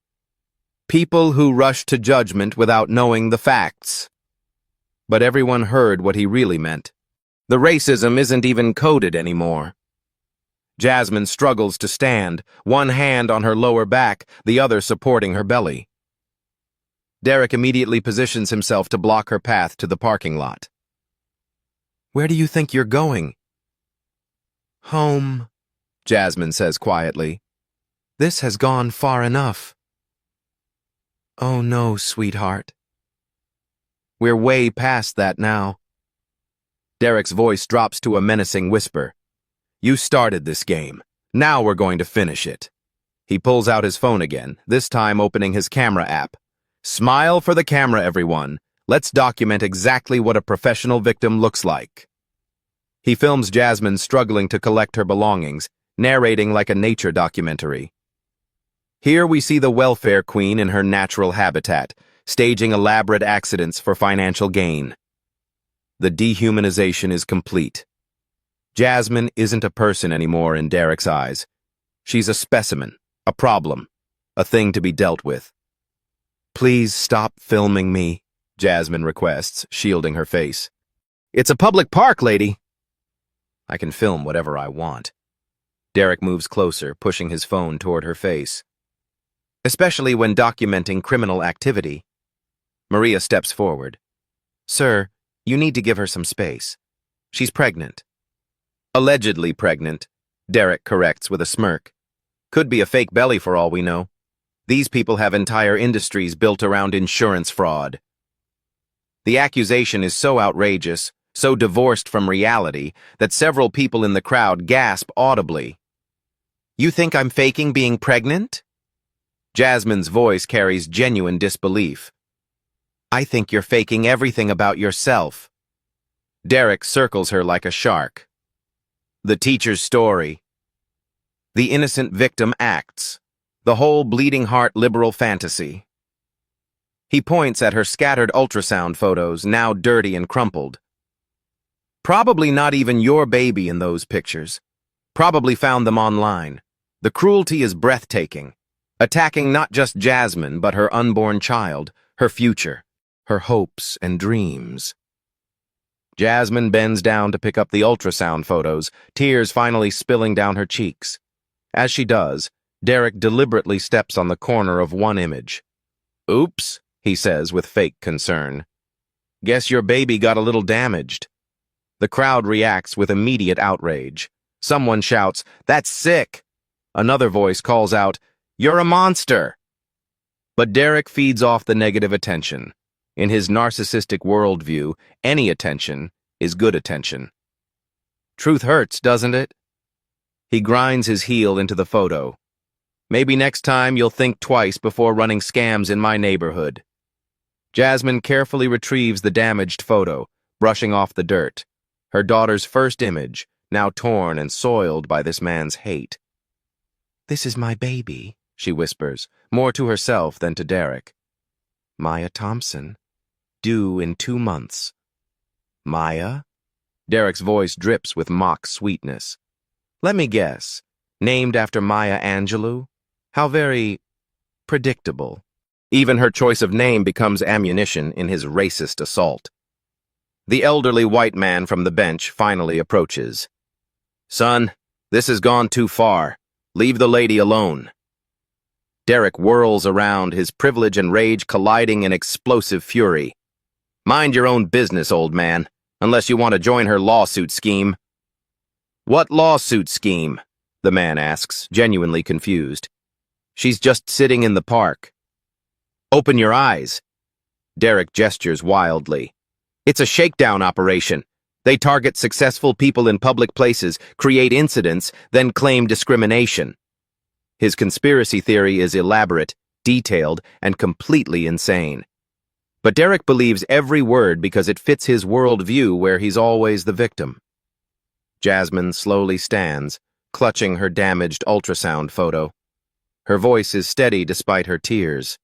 "People who rush to judgment without knowing the facts." But everyone heard what he really meant. The racism isn't even coded anymore. Jasmine struggles to stand, one hand on her lower back, the other supporting her belly. Derek immediately positions himself to block her path to the parking lot. "Where do you think you're going?" "Home," Jasmine says quietly. "This has gone far enough." "Oh no, sweetheart. We're way past that now." Derek's voice drops to a menacing whisper. "You started this game. Now we're going to finish it." He pulls out his phone again, this time opening his camera app. "Smile for the camera, everyone. Let's document exactly what a professional victim looks like." He films Jasmine struggling to collect her belongings, narrating like a nature documentary. Here we see the welfare queen in her natural habitat, staging elaborate accidents for financial gain. The dehumanization is complete. Jasmine isn't a person anymore in Derek's eyes. She's a specimen, a problem, a thing to be dealt with. "Please stop filming me," Jasmine requests, shielding her face. "It's a public park, lady." "I can film whatever I want." Derek moves closer, pushing his phone toward her face. "Especially when documenting criminal activity." Maria steps forward. "Sir, you need to give her some space. She's pregnant." "Allegedly pregnant," Derek corrects with a smirk. "Could be a fake belly for all we know. These people have entire industries built around insurance fraud." The accusation is so outrageous, so divorced from reality, that several people in the crowd gasp audibly. "You think I'm faking being pregnant?" Jasmine's voice carries genuine disbelief. "I think you're faking everything about yourself." Derek circles her like a shark. The teacher's story. The innocent victim acts. The whole bleeding heart liberal fantasy. He points at her scattered ultrasound photos, now dirty and crumpled. "Probably not even your baby in those pictures. Probably found them online. The cruelty is breathtaking, attacking not just Jasmine, but her unborn child, her future, her hopes and dreams. Jasmine bends down to pick up the ultrasound photos, tears finally spilling down her cheeks. As she does, Derek deliberately steps on the corner of one image. "Oops," he says with fake concern. "Guess your baby got a little damaged." The crowd reacts with immediate outrage. Someone shouts, "That's sick!" Another voice calls out, "You're a monster!" But Derek feeds off the negative attention. In his narcissistic worldview, any attention is good attention. Truth hurts, doesn't it? He grinds his heel into the photo. "Maybe next time you'll think twice before running scams in my neighborhood." Jasmine carefully retrieves the damaged photo, brushing off the dirt. Her daughter's first image, now torn and soiled by this man's hate. "This is my baby," she whispers, more to herself than to Derek. "Maya Thompson. Due in 2 months. Maya?" Derek's voice drips with mock sweetness. "Let me guess. Named after Maya Angelou? How very predictable." Even her choice of name becomes ammunition in his racist assault. The elderly white man from the bench finally approaches. "Son, this has gone too far. Leave the lady alone." Derek whirls around, his privilege and rage colliding in explosive fury. "Mind your own business, old man, unless you want to join her lawsuit scheme." "What lawsuit scheme?" the man asks, genuinely confused. "She's just sitting in the park." "Open your eyes." Derek gestures wildly. "It's a shakedown operation. They target successful people in public places, create incidents, then claim discrimination." His conspiracy theory is elaborate, detailed, and completely insane. But Derek believes every word because it fits his worldview where he's always the victim. Jasmine slowly stands, clutching her damaged ultrasound photo. Her voice is steady despite her tears.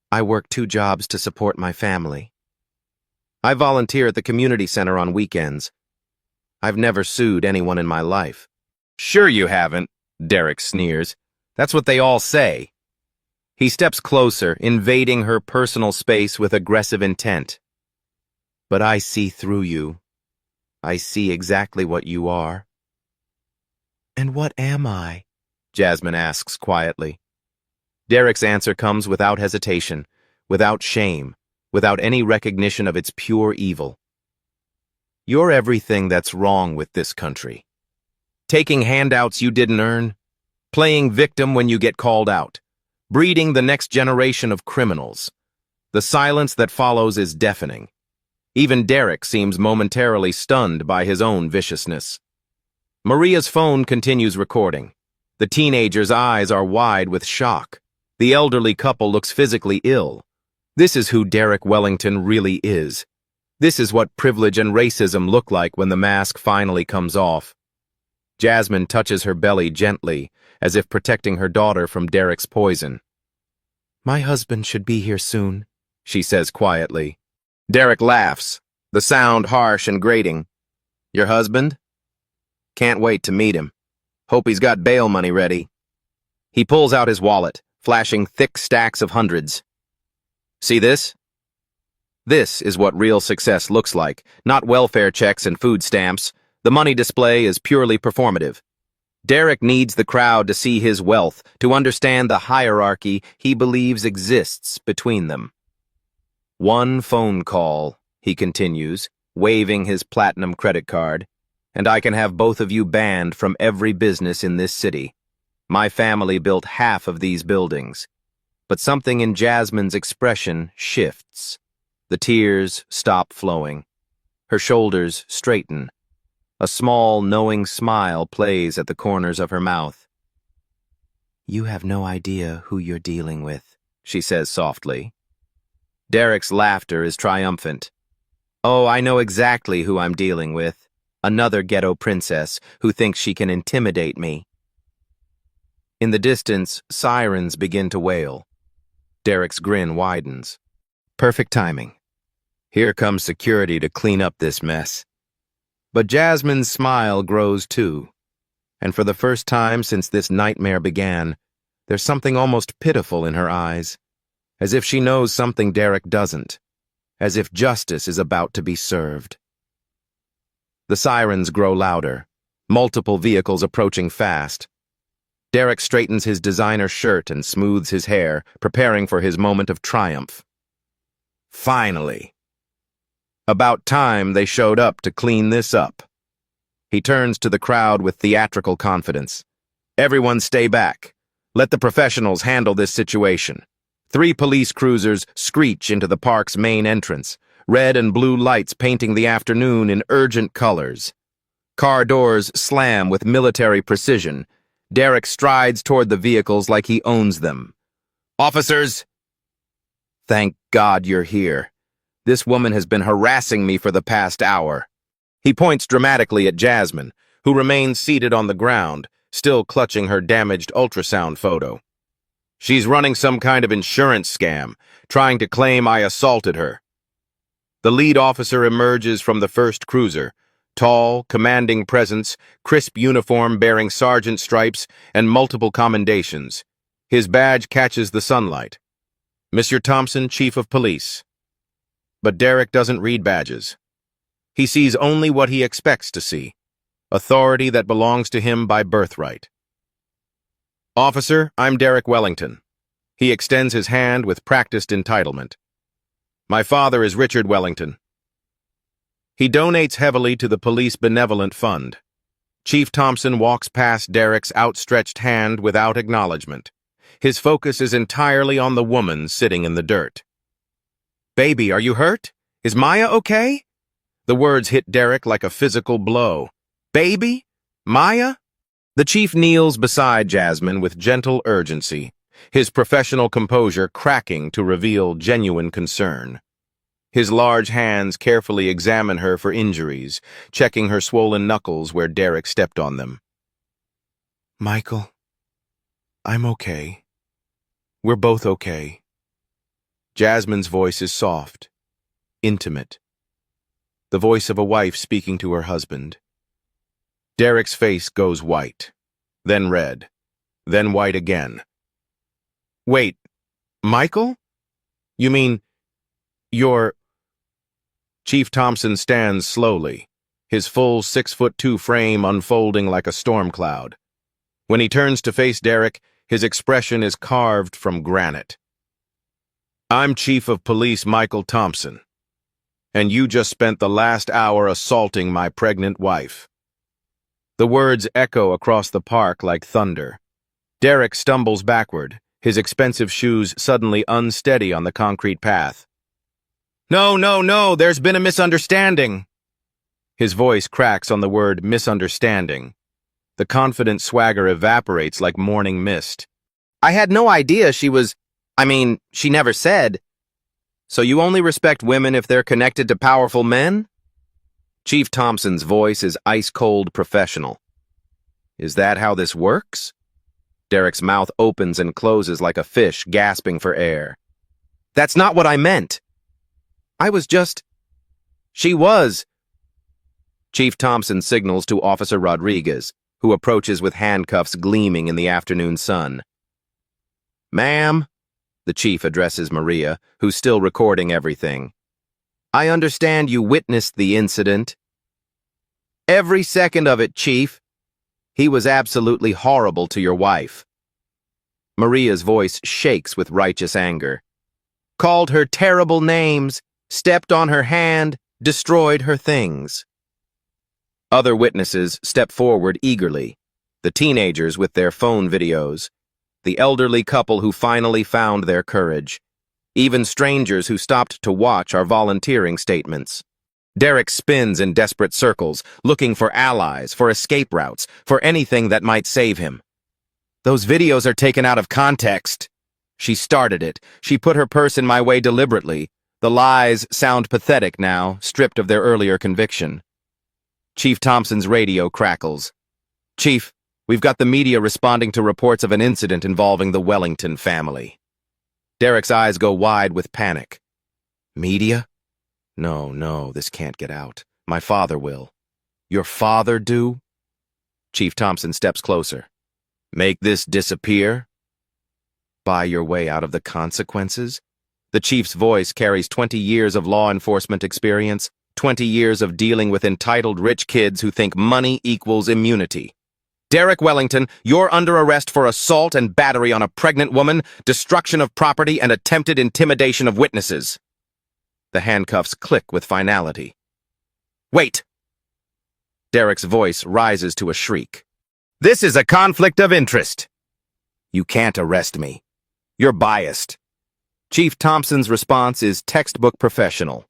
"I work 2 jobs to support my family. I volunteer at the community center on weekends. I've never sued anyone in my life." "Sure you haven't," Derek sneers. "That's what they all say." He steps closer, invading her personal space with aggressive intent. "But I see through you. I see exactly what you are." "And what am I?" Jasmine asks quietly. Derek's answer comes without hesitation, without shame, without any recognition of its pure evil. "You're everything that's wrong with this country. Taking handouts you didn't earn, playing victim when you get called out, breeding the next generation of criminals. The silence that follows is deafening. Even Derek seems momentarily stunned by his own viciousness. Maria's phone continues recording. The teenager's eyes are wide with shock. The elderly couple looks physically ill. This is who Derek Wellington really is. This is what privilege and racism look like when the mask finally comes off. Jasmine touches her belly gently, as if protecting her daughter from Derek's poison. "My husband should be here soon," she says quietly. Derek laughs, the sound harsh and grating. "Your husband? Can't wait to meet him. Hope he's got bail money ready." He pulls out his wallet, flashing thick stacks of hundreds. "See this? This is what real success looks like, not welfare checks and food stamps. The money display is purely performative. Derek needs the crowd to see his wealth, to understand the hierarchy he believes exists between them." "One phone call," he continues, waving his platinum credit card, "and I can have both of you banned from every business in this city. My family built half of these buildings." But something in Jasmine's expression shifts. The tears stop flowing. Her shoulders straighten. A small, knowing smile plays at the corners of her mouth. "You have no idea who you're dealing with," she says softly. Derek's laughter is triumphant. "Oh, I know exactly who I'm dealing with. Another ghetto princess who thinks she can intimidate me." In the distance, sirens begin to wail. Derek's grin widens. Perfect timing. Here comes security to clean up this mess. But Jasmine's smile grows too. And for the first time since this nightmare began, there's something almost pitiful in her eyes, as if she knows something Derek doesn't, as if justice is about to be served. The sirens grow louder, multiple vehicles approaching fast. Derek straightens his designer shirt and smooths his hair, preparing for his moment of triumph. Finally. About time they showed up to clean this up. He turns to the crowd with theatrical confidence. Everyone stay back. Let the professionals handle this situation. 3 police cruisers screech into the park's main entrance, red and blue lights painting the afternoon in urgent colors. Car doors slam with military precision. Derek strides toward the vehicles like he owns them. Officers! Thank God you're here. This woman has been harassing me for the past hour. He points dramatically at Jasmine, who remains seated on the ground, still clutching her damaged ultrasound photo. She's running some kind of insurance scam, trying to claim I assaulted her. The lead officer emerges from the first cruiser, tall, commanding presence, crisp uniform bearing sergeant stripes and multiple commendations. His badge catches the sunlight. Mr. Thompson, Chief of Police. But Derek doesn't read badges. He sees only what he expects to see, authority that belongs to him by birthright. Officer, I'm Derek Wellington. He extends his hand with practiced entitlement. My father is Richard Wellington. He donates heavily to the Police Benevolent Fund. Chief Thompson walks past Derek's outstretched hand without acknowledgement. His focus is entirely on the woman sitting in the dirt. Baby, are you hurt? Is Maya okay? The words hit Derek like a physical blow. Baby? Maya? The chief kneels beside Jasmine with gentle urgency, his professional composure cracking to reveal genuine concern. His large hands carefully examine her for injuries, checking her swollen knuckles where Derek stepped on them. Michael, I'm okay. We're both okay. Jasmine's voice is soft, intimate. The voice of a wife speaking to her husband. Derek's face goes white, then red, then white again. Wait, Michael? You mean, you're... Chief Thompson stands slowly, his full 6'2" frame unfolding like a storm cloud. When he turns to face Derek, his expression is carved from granite. I'm Chief of Police Michael Thompson, and you just spent the last hour assaulting my pregnant wife. The words echo across the park like thunder. Derek stumbles backward, his expensive shoes suddenly unsteady on the concrete path. No, there's been a misunderstanding. His voice cracks on the word misunderstanding. The confident swagger evaporates like morning mist. I had no idea she was... she never said. So you only respect women if they're connected to powerful men? Chief Thompson's voice is ice-cold professional. Is that how this works? Derek's mouth opens and closes like a fish gasping for air. That's not what I meant. I was just... She was... Chief Thompson signals to Officer Rodriguez, who approaches with handcuffs gleaming in the afternoon sun. Ma'am, the chief addresses Maria, who's still recording everything. I understand you witnessed the incident. Every second of it, Chief. He was absolutely horrible to your wife. Maria's voice shakes with righteous anger. Called her terrible names, stepped on her hand, destroyed her things. Other witnesses step forward eagerly. The teenagers with their phone videos. The elderly couple who finally found their courage. Even strangers who stopped to watch are volunteering statements. Derek spins in desperate circles, looking for allies, for escape routes, for anything that might save him. Those videos are taken out of context. She started it. She put her purse in my way deliberately. The lies sound pathetic now, stripped of their earlier conviction. Chief Thompson's radio crackles. Chief, we've got the media responding to reports of an incident involving the Wellington family. Derek's eyes go wide with panic. Media? No, this can't get out. My father will. Your father do? Chief Thompson steps closer. Make this disappear? Buy your way out of the consequences? The chief's voice carries 20 years of law enforcement experience, 20 years of dealing with entitled rich kids who think money equals immunity. Derek Wellington, you're under arrest for assault and battery on a pregnant woman, destruction of property, and attempted intimidation of witnesses. The handcuffs click with finality. Wait! Derek's voice rises to a shriek. This is a conflict of interest. You can't arrest me. You're biased. Chief Thompson's response is textbook professional.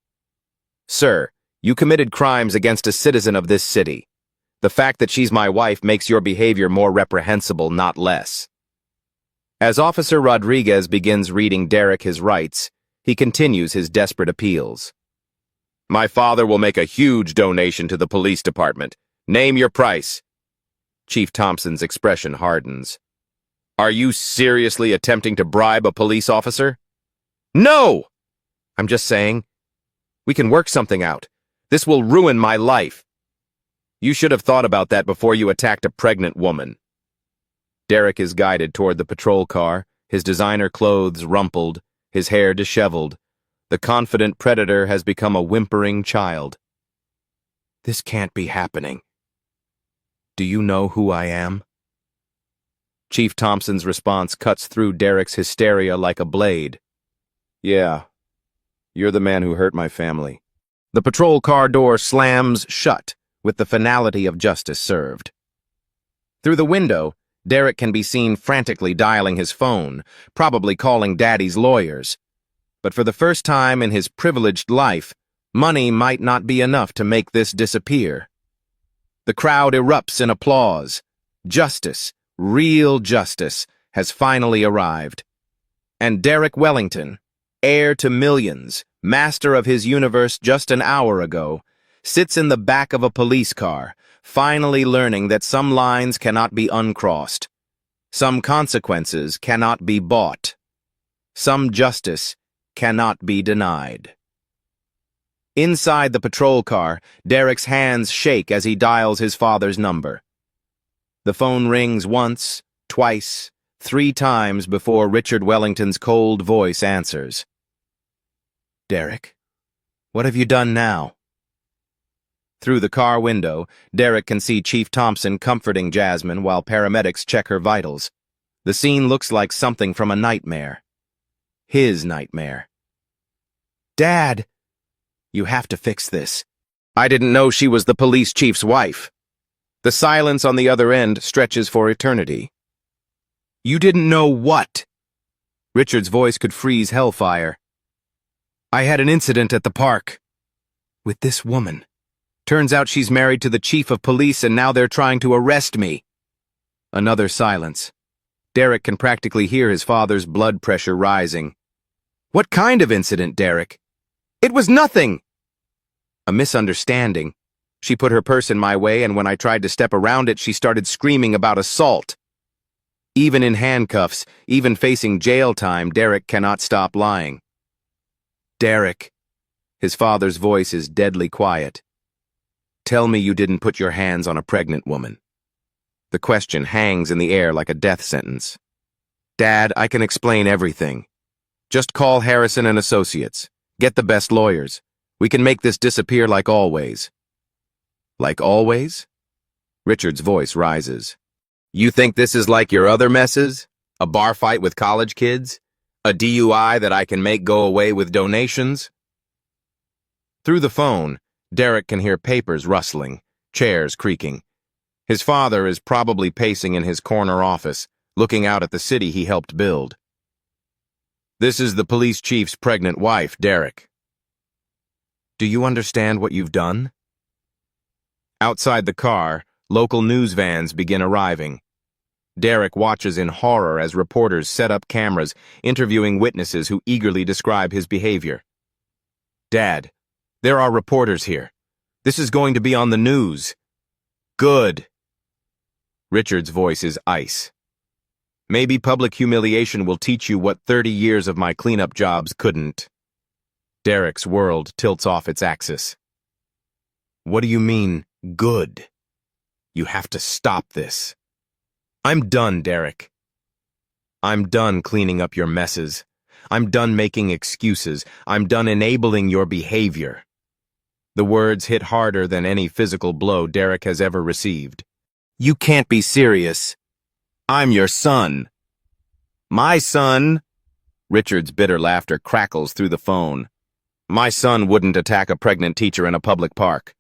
Sir, you committed crimes against a citizen of this city. The fact that she's my wife makes your behavior more reprehensible, not less. As Officer Rodriguez begins reading Derek his rights, he continues his desperate appeals. My father will make a huge donation to the police department. Name your price. Chief Thompson's expression hardens. Are you seriously attempting to bribe a police officer? No! I'm just saying, we can work something out. This will ruin my life. You should have thought about that before you attacked a pregnant woman. Derek is guided toward the patrol car, his designer clothes rumpled, his hair disheveled. The confident predator has become a whimpering child. This can't be happening. Do you know who I am? Chief Thompson's response cuts through Derek's hysteria like a blade. Yeah, you're the man who hurt my family. The patrol car door slams shut, with the finality of justice served. Through the window, Derek can be seen frantically dialing his phone, probably calling Daddy's lawyers. But for the first time in his privileged life, money might not be enough to make this disappear. The crowd erupts in applause. Justice, real justice, has finally arrived. And Derek Wellington, heir to millions, master of his universe just an hour ago, sits in the back of a police car, finally learning that some lines cannot be uncrossed. Some consequences cannot be bought. Some justice cannot be denied. Inside the patrol car, Derek's hands shake as he dials his father's number. The phone rings once, twice, 3 times before Richard Wellington's cold voice answers. Derek, what have you done now? Through the car window, Derek can see Chief Thompson comforting Jasmine while paramedics check her vitals. The scene looks like something from a nightmare. His nightmare. Dad! You have to fix this. I didn't know she was the police chief's wife. The silence on the other end stretches for eternity. You didn't know what? Richard's voice could freeze hellfire. I had an incident at the park. With this woman. Turns out she's married to the chief of police and now they're trying to arrest me. Another silence. Derek can practically hear his father's blood pressure rising. What kind of incident, Derek? It was nothing! A misunderstanding. She put her purse in my way and when I tried to step around it, she started screaming about assault. Even in handcuffs, even facing jail time, Derek cannot stop lying. Derek. His father's voice is deadly quiet. Tell me you didn't put your hands on a pregnant woman. The question hangs in the air like a death sentence. Dad, I can explain everything. Just call Harrison and Associates. Get the best lawyers. We can make this disappear like always. Like always? Richard's voice rises. You think this is like your other messes? A bar fight with college kids? A DUI that I can make go away with donations? Through the phone, Derek can hear papers rustling, chairs creaking. His father is probably pacing in his corner office, looking out at the city he helped build. This is the police chief's pregnant wife, Derek. Do you understand what you've done? Outside the car, local news vans begin arriving. Derek watches in horror as reporters set up cameras, interviewing witnesses who eagerly describe his behavior. Dad, there are reporters here. This is going to be on the news. Good. Richard's voice is ice. Maybe public humiliation will teach you what 30 years of my cleanup jobs couldn't. Derek's world tilts off its axis. What do you mean, good? You have to stop this. I'm done, Derek. I'm done cleaning up your messes. I'm done making excuses. I'm done enabling your behavior. The words hit harder than any physical blow Derek has ever received. You can't be serious. I'm your son. My son? Richard's bitter laughter crackles through the phone. My son wouldn't attack a pregnant teacher in a public park.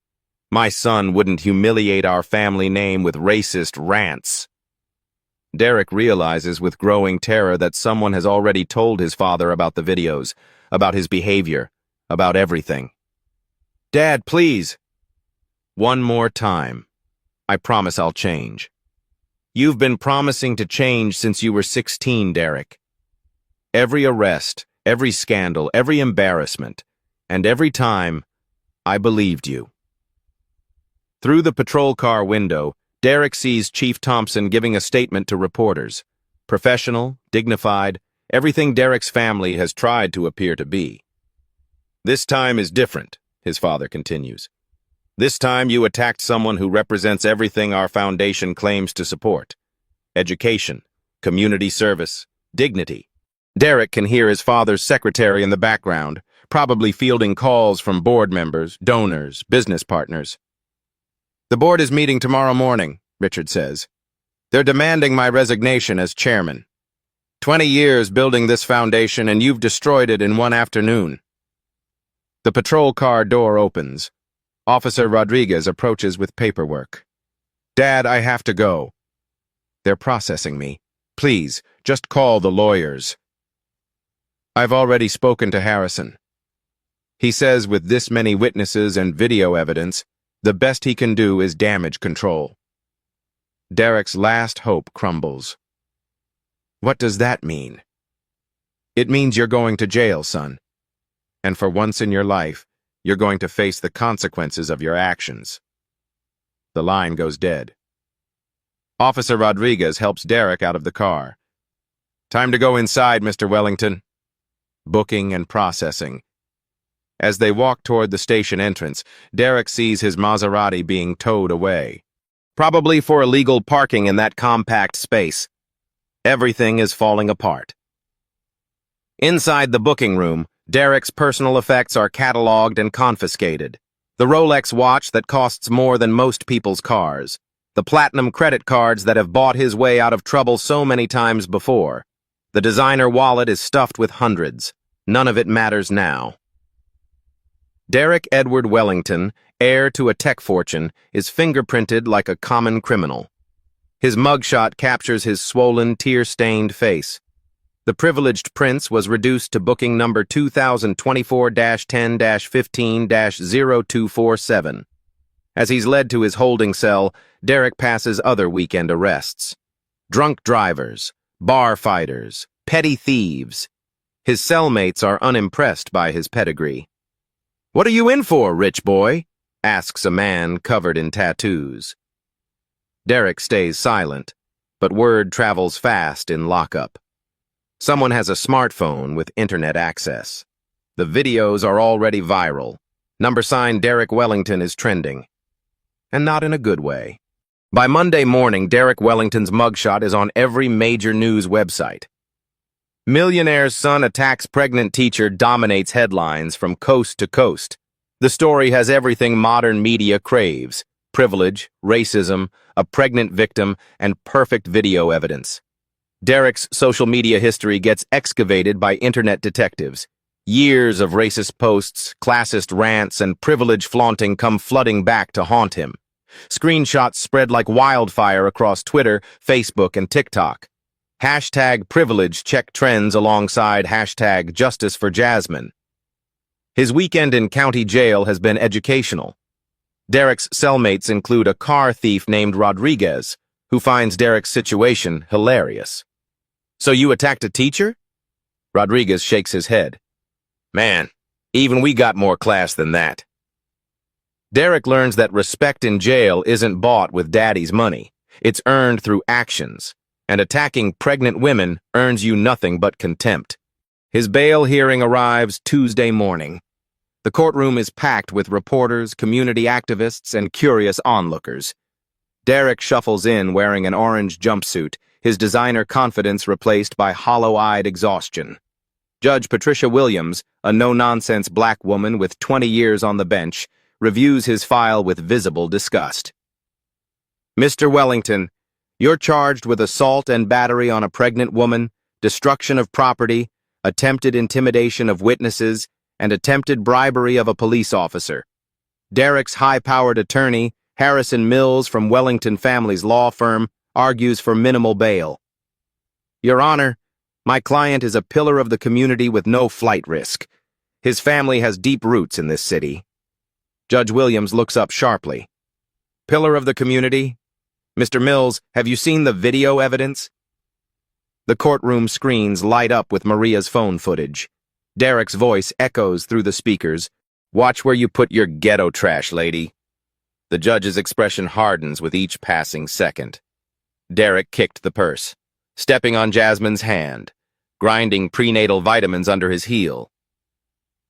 My son wouldn't humiliate our family name with racist rants. Derek realizes with growing terror that someone has already told his father about the videos, about his behavior, about everything. Dad, please. One more time. I promise I'll change. You've been promising to change since you were 16, Derek. Every arrest, every scandal, every embarrassment, and every time, I believed you. Through the patrol car window, Derek sees Chief Thompson giving a statement to reporters. Professional, dignified, everything Derek's family has tried to appear to be. This time is different, his father continues. This time you attacked someone who represents everything our foundation claims to support. Education, community service, dignity. Derek can hear his father's secretary in the background, probably fielding calls from board members, donors, business partners. The board is meeting tomorrow morning, Richard says. They're demanding my resignation as chairman. 20 years building this foundation and you've destroyed it in one afternoon. The patrol car door opens. Officer Rodriguez approaches with paperwork. Dad, I have to go. They're processing me. Please, just call the lawyers. I've already spoken to Harrison. He says with this many witnesses and video evidence, the best he can do is damage control. Derek's last hope crumbles. What does that mean? It means you're going to jail, son. And for once in your life, you're going to face the consequences of your actions. The line goes dead. Officer Rodriguez helps Derek out of the car. Time to go inside, Mr. Wellington. Booking and processing. As they walk toward the station entrance, Derek sees his Maserati being towed away. Probably for illegal parking in that compact space. Everything is falling apart. Inside the booking room, Derek's personal effects are cataloged and confiscated. The Rolex watch that costs more than most people's cars. The platinum credit cards that have bought his way out of trouble so many times before. The designer wallet is stuffed with hundreds. None of it matters now. Derek Edward Wellington, heir to a tech fortune, is fingerprinted like a common criminal. His mugshot captures his swollen, tear-stained face. The privileged prince was reduced to booking number 2024-10-15-0247. As he's led to his holding cell, Derek passes other weekend arrests. Drunk drivers, bar fighters, petty thieves. His cellmates are unimpressed by his pedigree. "What are you in for, rich boy?" asks a man covered in tattoos. Derek stays silent, but word travels fast in lockup. Someone has a smartphone with internet access. The videos are already viral. Number sign Derek Wellington is trending. And not in a good way. By Monday morning, Derek Wellington's mugshot is on every major news website. Millionaire's son attacks pregnant teacher dominates headlines from coast to coast. The story has everything modern media craves: privilege, racism, a pregnant victim, and perfect video evidence. Derek's social media history gets excavated by internet detectives. Years of racist posts, classist rants, and privilege flaunting come flooding back to haunt him. Screenshots spread like wildfire across Twitter, Facebook, and TikTok. Hashtag privilege check trends alongside hashtag justice for Jasmine. His weekend in county jail has been educational. Derek's cellmates include a car thief named Rodriguez, who finds Derek's situation hilarious. "So you attacked a teacher?" Rodriguez shakes his head. "Man, even we got more class than that." Derek learns that respect in jail isn't bought with daddy's money. It's earned through actions, and attacking pregnant women earns you nothing but contempt. His bail hearing arrives Tuesday morning. The courtroom is packed with reporters, community activists, and curious onlookers. Derek shuffles in wearing an orange jumpsuit, his designer confidence replaced by hollow-eyed exhaustion. Judge Patricia Williams, a no-nonsense black woman with 20 years on the bench, reviews his file with visible disgust. Mr. Wellington, you're charged with assault and battery on a pregnant woman, destruction of property, attempted intimidation of witnesses, and attempted bribery of a police officer. Derek's high-powered attorney, Harrison Mills from Wellington Family's law firm, argues for minimal bail. Your Honor, my client is a pillar of the community with no flight risk. His family has deep roots in this city. Judge Williams looks up sharply. Pillar of the community? Mr. Mills, have you seen the video evidence? The courtroom screens light up with Maria's phone footage. Derek's voice echoes through the speakers. Watch where you put your ghetto trash, lady. The judge's expression hardens with each passing second. Derek kicked the purse, stepping on Jasmine's hand, grinding prenatal vitamins under his heel.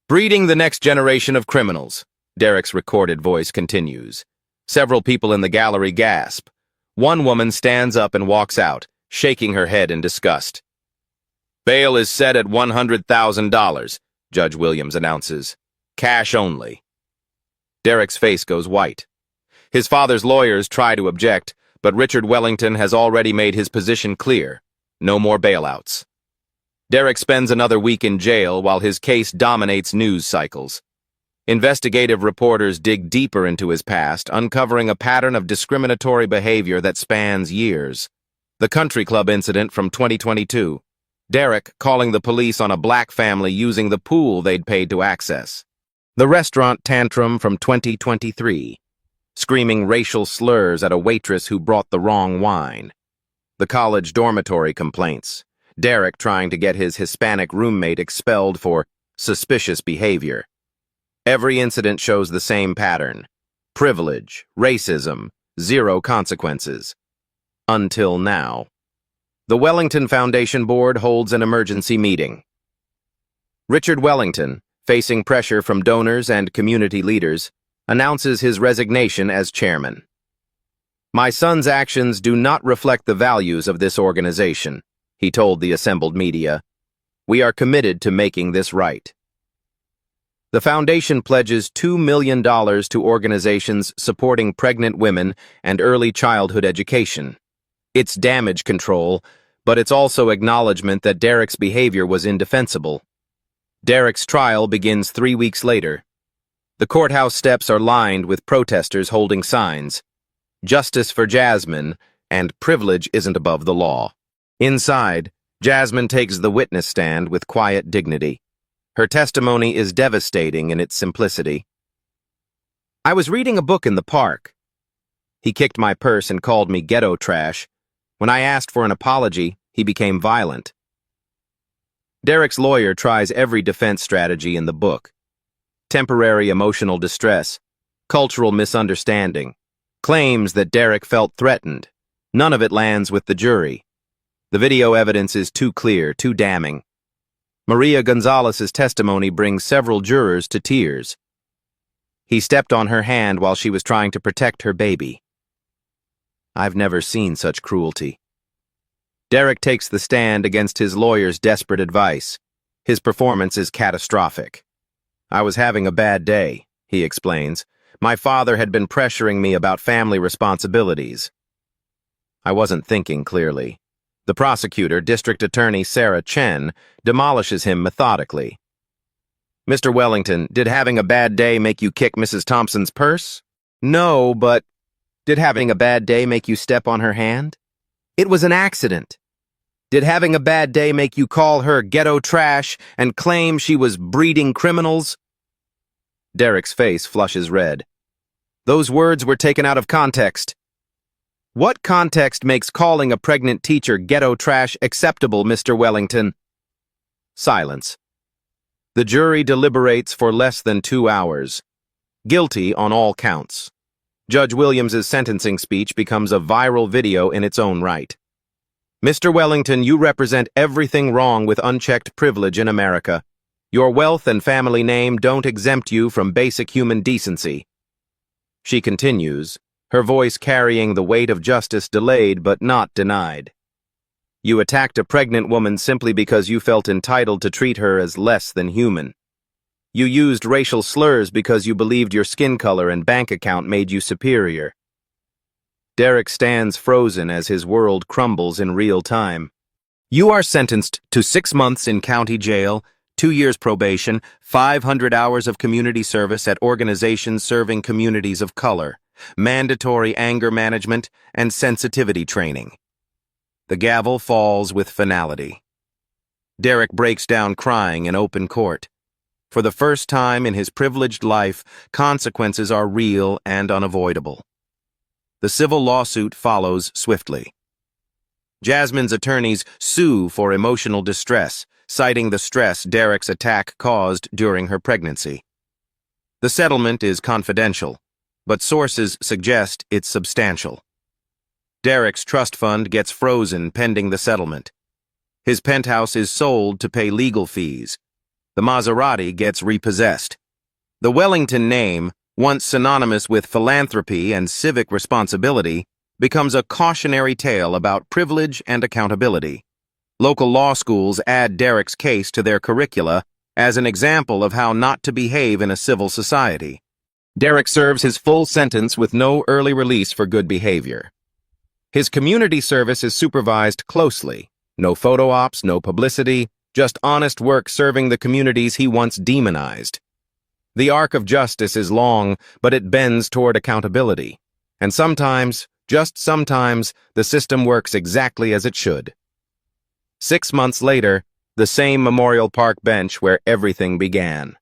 Breeding the next generation of criminals, Derek's recorded voice continues. Several people in the gallery gasp. One woman stands up and walks out, shaking her head in disgust. Bail is set at $100,000, Judge Williams announces. Cash only. Derek's face goes white. His father's lawyers try to object, but Richard Wellington has already made his position clear. No more bailouts. Derek spends another week in jail while his case dominates news cycles. Investigative reporters dig deeper into his past, uncovering a pattern of discriminatory behavior that spans years. The country club incident from 2022. Derek calling the police on a black family using the pool they'd paid to access. The restaurant tantrum from 2023. Screaming racial slurs at a waitress who brought the wrong wine. The college dormitory complaints. Derek trying to get his Hispanic roommate expelled for suspicious behavior. Every incident shows the same pattern. Privilege, racism, zero consequences. Until now. The Wellington Foundation Board holds an emergency meeting. Richard Wellington, facing pressure from donors and community leaders, announces his resignation as chairman. My son's actions do not reflect the values of this organization, he told the assembled media. We are committed to making this right. The foundation pledges $2 million to organizations supporting pregnant women and early childhood education. It's damage control, but it's also acknowledgement that Derek's behavior was indefensible. Derek's trial begins 3 weeks later. The courthouse steps are lined with protesters holding signs. Justice for Jasmine, and privilege isn't above the law. Inside, Jasmine takes the witness stand with quiet dignity. Her testimony is devastating in its simplicity. I was reading a book in the park. He kicked my purse and called me ghetto trash. When I asked for an apology, he became violent. Derek's lawyer tries every defense strategy in the book. Temporary emotional distress, cultural misunderstanding, claims that Derek felt threatened. None of it lands with the jury. The video evidence is too clear, too damning. Maria Gonzalez's testimony brings several jurors to tears. He stepped on her hand while she was trying to protect her baby. I've never seen such cruelty. Derek takes the stand against his lawyer's desperate advice. His performance is catastrophic. I was having a bad day, he explains. My father had been pressuring me about family responsibilities. I wasn't thinking clearly. The prosecutor, District Attorney Sarah Chen, demolishes him methodically. Mr. Wellington, did having a bad day make you kick Mrs. Thompson's purse? No, but did having a bad day make you step on her hand? It was an accident. Did having a bad day make you call her ghetto trash and claim she was breeding criminals? Derek's face flushes red. Those words were taken out of context. What context makes calling a pregnant teacher ghetto trash acceptable, Mr. Wellington? Silence. The jury deliberates for less than 2 hours. Guilty on all counts. Judge Williams's sentencing speech becomes a viral video in its own right. Mr. Wellington, you represent everything wrong with unchecked privilege in America. Your wealth and family name don't exempt you from basic human decency. She continues, her voice carrying the weight of justice delayed but not denied. You attacked a pregnant woman simply because you felt entitled to treat her as less than human. You used racial slurs because you believed your skin color and bank account made you superior. Derek stands frozen as his world crumbles in real time. You are sentenced to 6 months in county jail, 2 years probation, 500 hours of community service at organizations serving communities of color, mandatory anger management, and sensitivity training. The gavel falls with finality. Derek breaks down crying in open court. For the first time in his privileged life, consequences are real and unavoidable. The civil lawsuit follows swiftly. Jasmine's attorneys sue for emotional distress, citing the stress Derek's attack caused during her pregnancy. The settlement is confidential, but sources suggest it's substantial. Derek's trust fund gets frozen pending the settlement. His penthouse is sold to pay legal fees. The Maserati gets repossessed. The Wellington name, once synonymous with philanthropy and civic responsibility, becomes a cautionary tale about privilege and accountability. Local law schools add Derek's case to their curricula as an example of how not to behave in a civil society. Derek serves his full sentence with no early release for good behavior. His community service is supervised closely. No photo ops, no publicity, just honest work serving the communities he once demonized. The arc of justice is long, but it bends toward accountability. And sometimes, just sometimes, the system works exactly as it should. 6 months later, the same Memorial Park bench where everything began.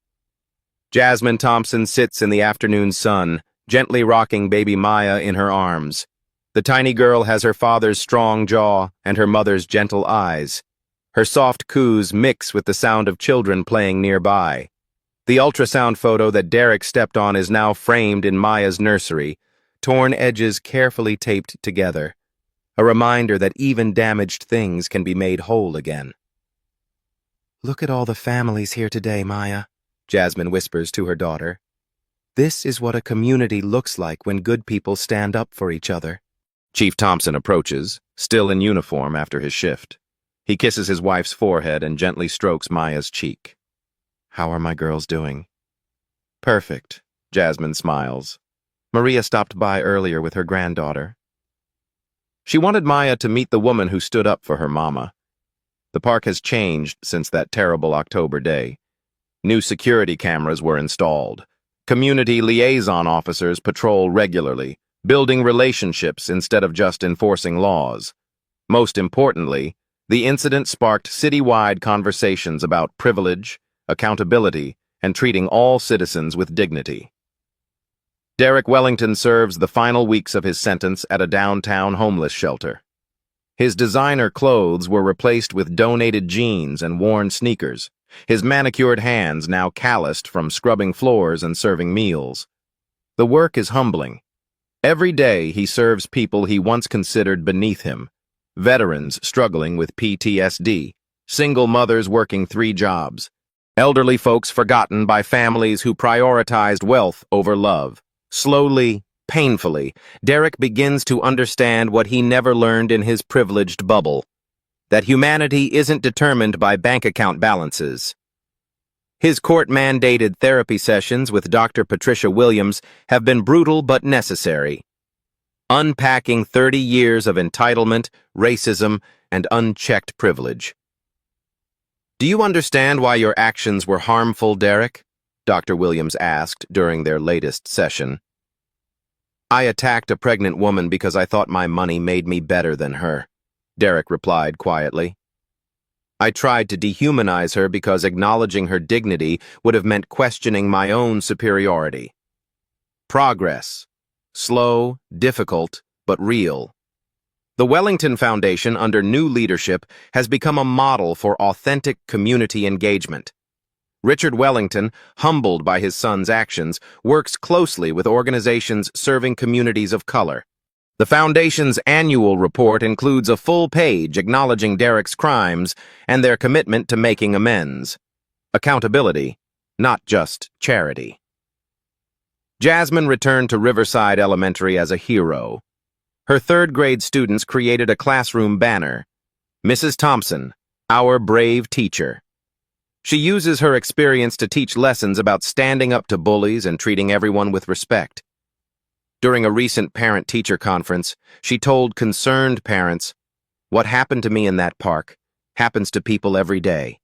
Jasmine Thompson sits in the afternoon sun, gently rocking baby Maya in her arms. The tiny girl has her father's strong jaw and her mother's gentle eyes. Her soft coos mix with the sound of children playing nearby. The ultrasound photo that Derek stepped on is now framed in Maya's nursery, torn edges carefully taped together. A reminder that even damaged things can be made whole again. "Look at all the families here today, Maya," Jasmine whispers to her daughter. "This is what a community looks like when good people stand up for each other." Chief Thompson approaches, still in uniform after his shift. He kisses his wife's forehead and gently strokes Maya's cheek. "How are my girls doing?" "Perfect," Jasmine smiles. "Maria stopped by earlier with her granddaughter." She wanted Maya to meet the woman who stood up for her mama. The park has changed since that terrible October day. New security cameras were installed. Community liaison officers patrol regularly, building relationships instead of just enforcing laws. Most importantly, the incident sparked citywide conversations about privilege, accountability, and treating all citizens with dignity. Derek Wellington serves the final weeks of his sentence at a downtown homeless shelter. His designer clothes were replaced with donated jeans and worn sneakers, his manicured hands now calloused from scrubbing floors and serving meals. The work is humbling. Every day he serves people he once considered beneath him, veterans struggling with PTSD, single mothers working 3 jobs, elderly folks forgotten by families who prioritized wealth over love. Slowly, painfully, Derek begins to understand what he never learned in his privileged bubble, that humanity isn't determined by bank account balances. His court-mandated therapy sessions with Dr. Patricia Williams have been brutal but necessary, unpacking 30 years of entitlement, racism, and unchecked privilege. "Do you understand why your actions were harmful, Derek?" Dr. Williams asked during their latest session. "I attacked a pregnant woman because I thought my money made me better than her," Derek replied quietly. "I tried to dehumanize her because acknowledging her dignity would have meant questioning my own superiority. Progress. Slow, difficult, but real. The Wellington Foundation, under new leadership, has become a model for authentic community engagement. Richard Wellington, humbled by his son's actions, works closely with organizations serving communities of color. The Foundation's annual report includes a full page acknowledging Derek's crimes and their commitment to making amends. Accountability, not just charity. Jasmine returned to Riverside Elementary as a hero. Her third-grade students created a classroom banner, "Mrs. Thompson, our brave teacher." She uses her experience to teach lessons about standing up to bullies and treating everyone with respect. During a recent parent-teacher conference, she told concerned parents, "What happened to me in that park happens to people every day.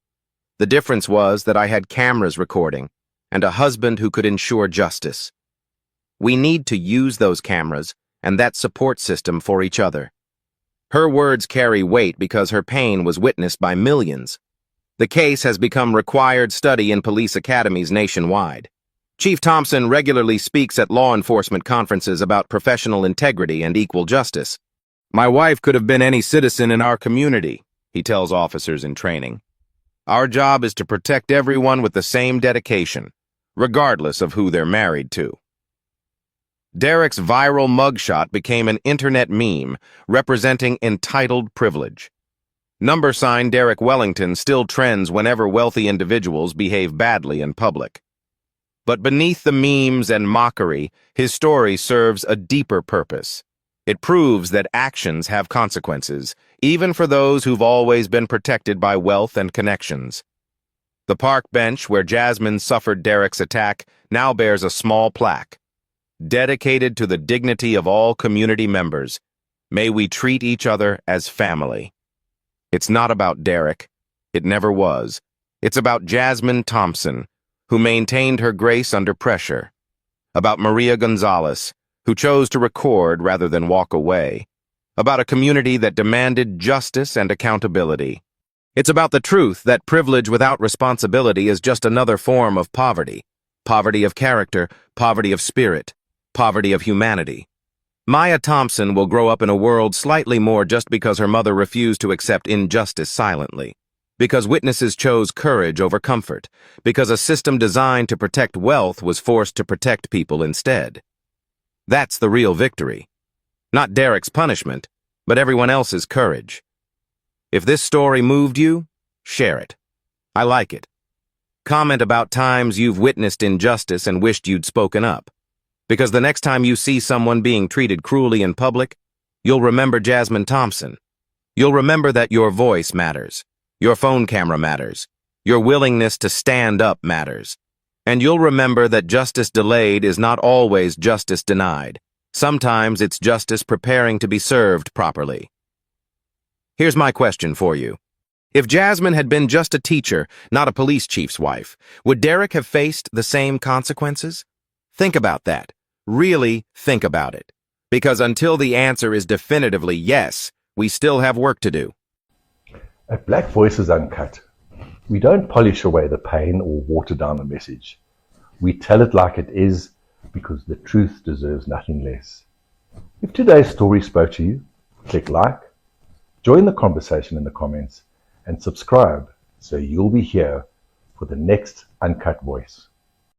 The difference was that I had cameras recording and a husband who could ensure justice. We need to use those cameras and that support system for each other." Her words carry weight because her pain was witnessed by millions. The case has become required study in police academies nationwide. Chief Thompson regularly speaks at law enforcement conferences about professional integrity and equal justice. "My wife could have been any citizen in our community," he tells officers in training. "Our job is to protect everyone with the same dedication, regardless of who they're married to." Derek's viral mugshot became an internet meme representing entitled privilege. Number sign Derek Wellington still trends whenever wealthy individuals behave badly in public. But beneath the memes and mockery, his story serves a deeper purpose. It proves that actions have consequences, even for those who've always been protected by wealth and connections. The park bench where Jasmine suffered Derek's attack now bears a small plaque, dedicated to the dignity of all community members. May we treat each other as family. It's not about Derek. It never was. It's about Jasmine Thompson, who maintained her grace under pressure. About Maria Gonzalez, who chose to record rather than walk away. About a community that demanded justice and accountability. It's about the truth that privilege without responsibility is just another form of poverty. Poverty of character, poverty of spirit, poverty of humanity. Maya Thompson will grow up in a world slightly more just because her mother refused to accept injustice silently, because witnesses chose courage over comfort, because a system designed to protect wealth was forced to protect people instead. That's the real victory. Not Derek's punishment, but everyone else's courage. If this story moved you, share it. I like it. Comment about times you've witnessed injustice and wished you'd spoken up. Because the next time you see someone being treated cruelly in public, you'll remember Jasmine Thompson. You'll remember that your voice matters, your phone camera matters, your willingness to stand up matters. And you'll remember that justice delayed is not always justice denied. Sometimes it's justice preparing to be served properly. Here's my question for you. If Jasmine had been just a teacher, not a police chief's wife, would Derek have faced the same consequences? Think about that. Really think about it. Because until the answer is definitively yes, we still have work to do. At Black Voices Uncut, we don't polish away the pain or water down the message. We tell it like it is because the truth deserves nothing less. If today's story spoke to you, click like, join the conversation in the comments, and subscribe so you'll be here for the next Uncut Voice.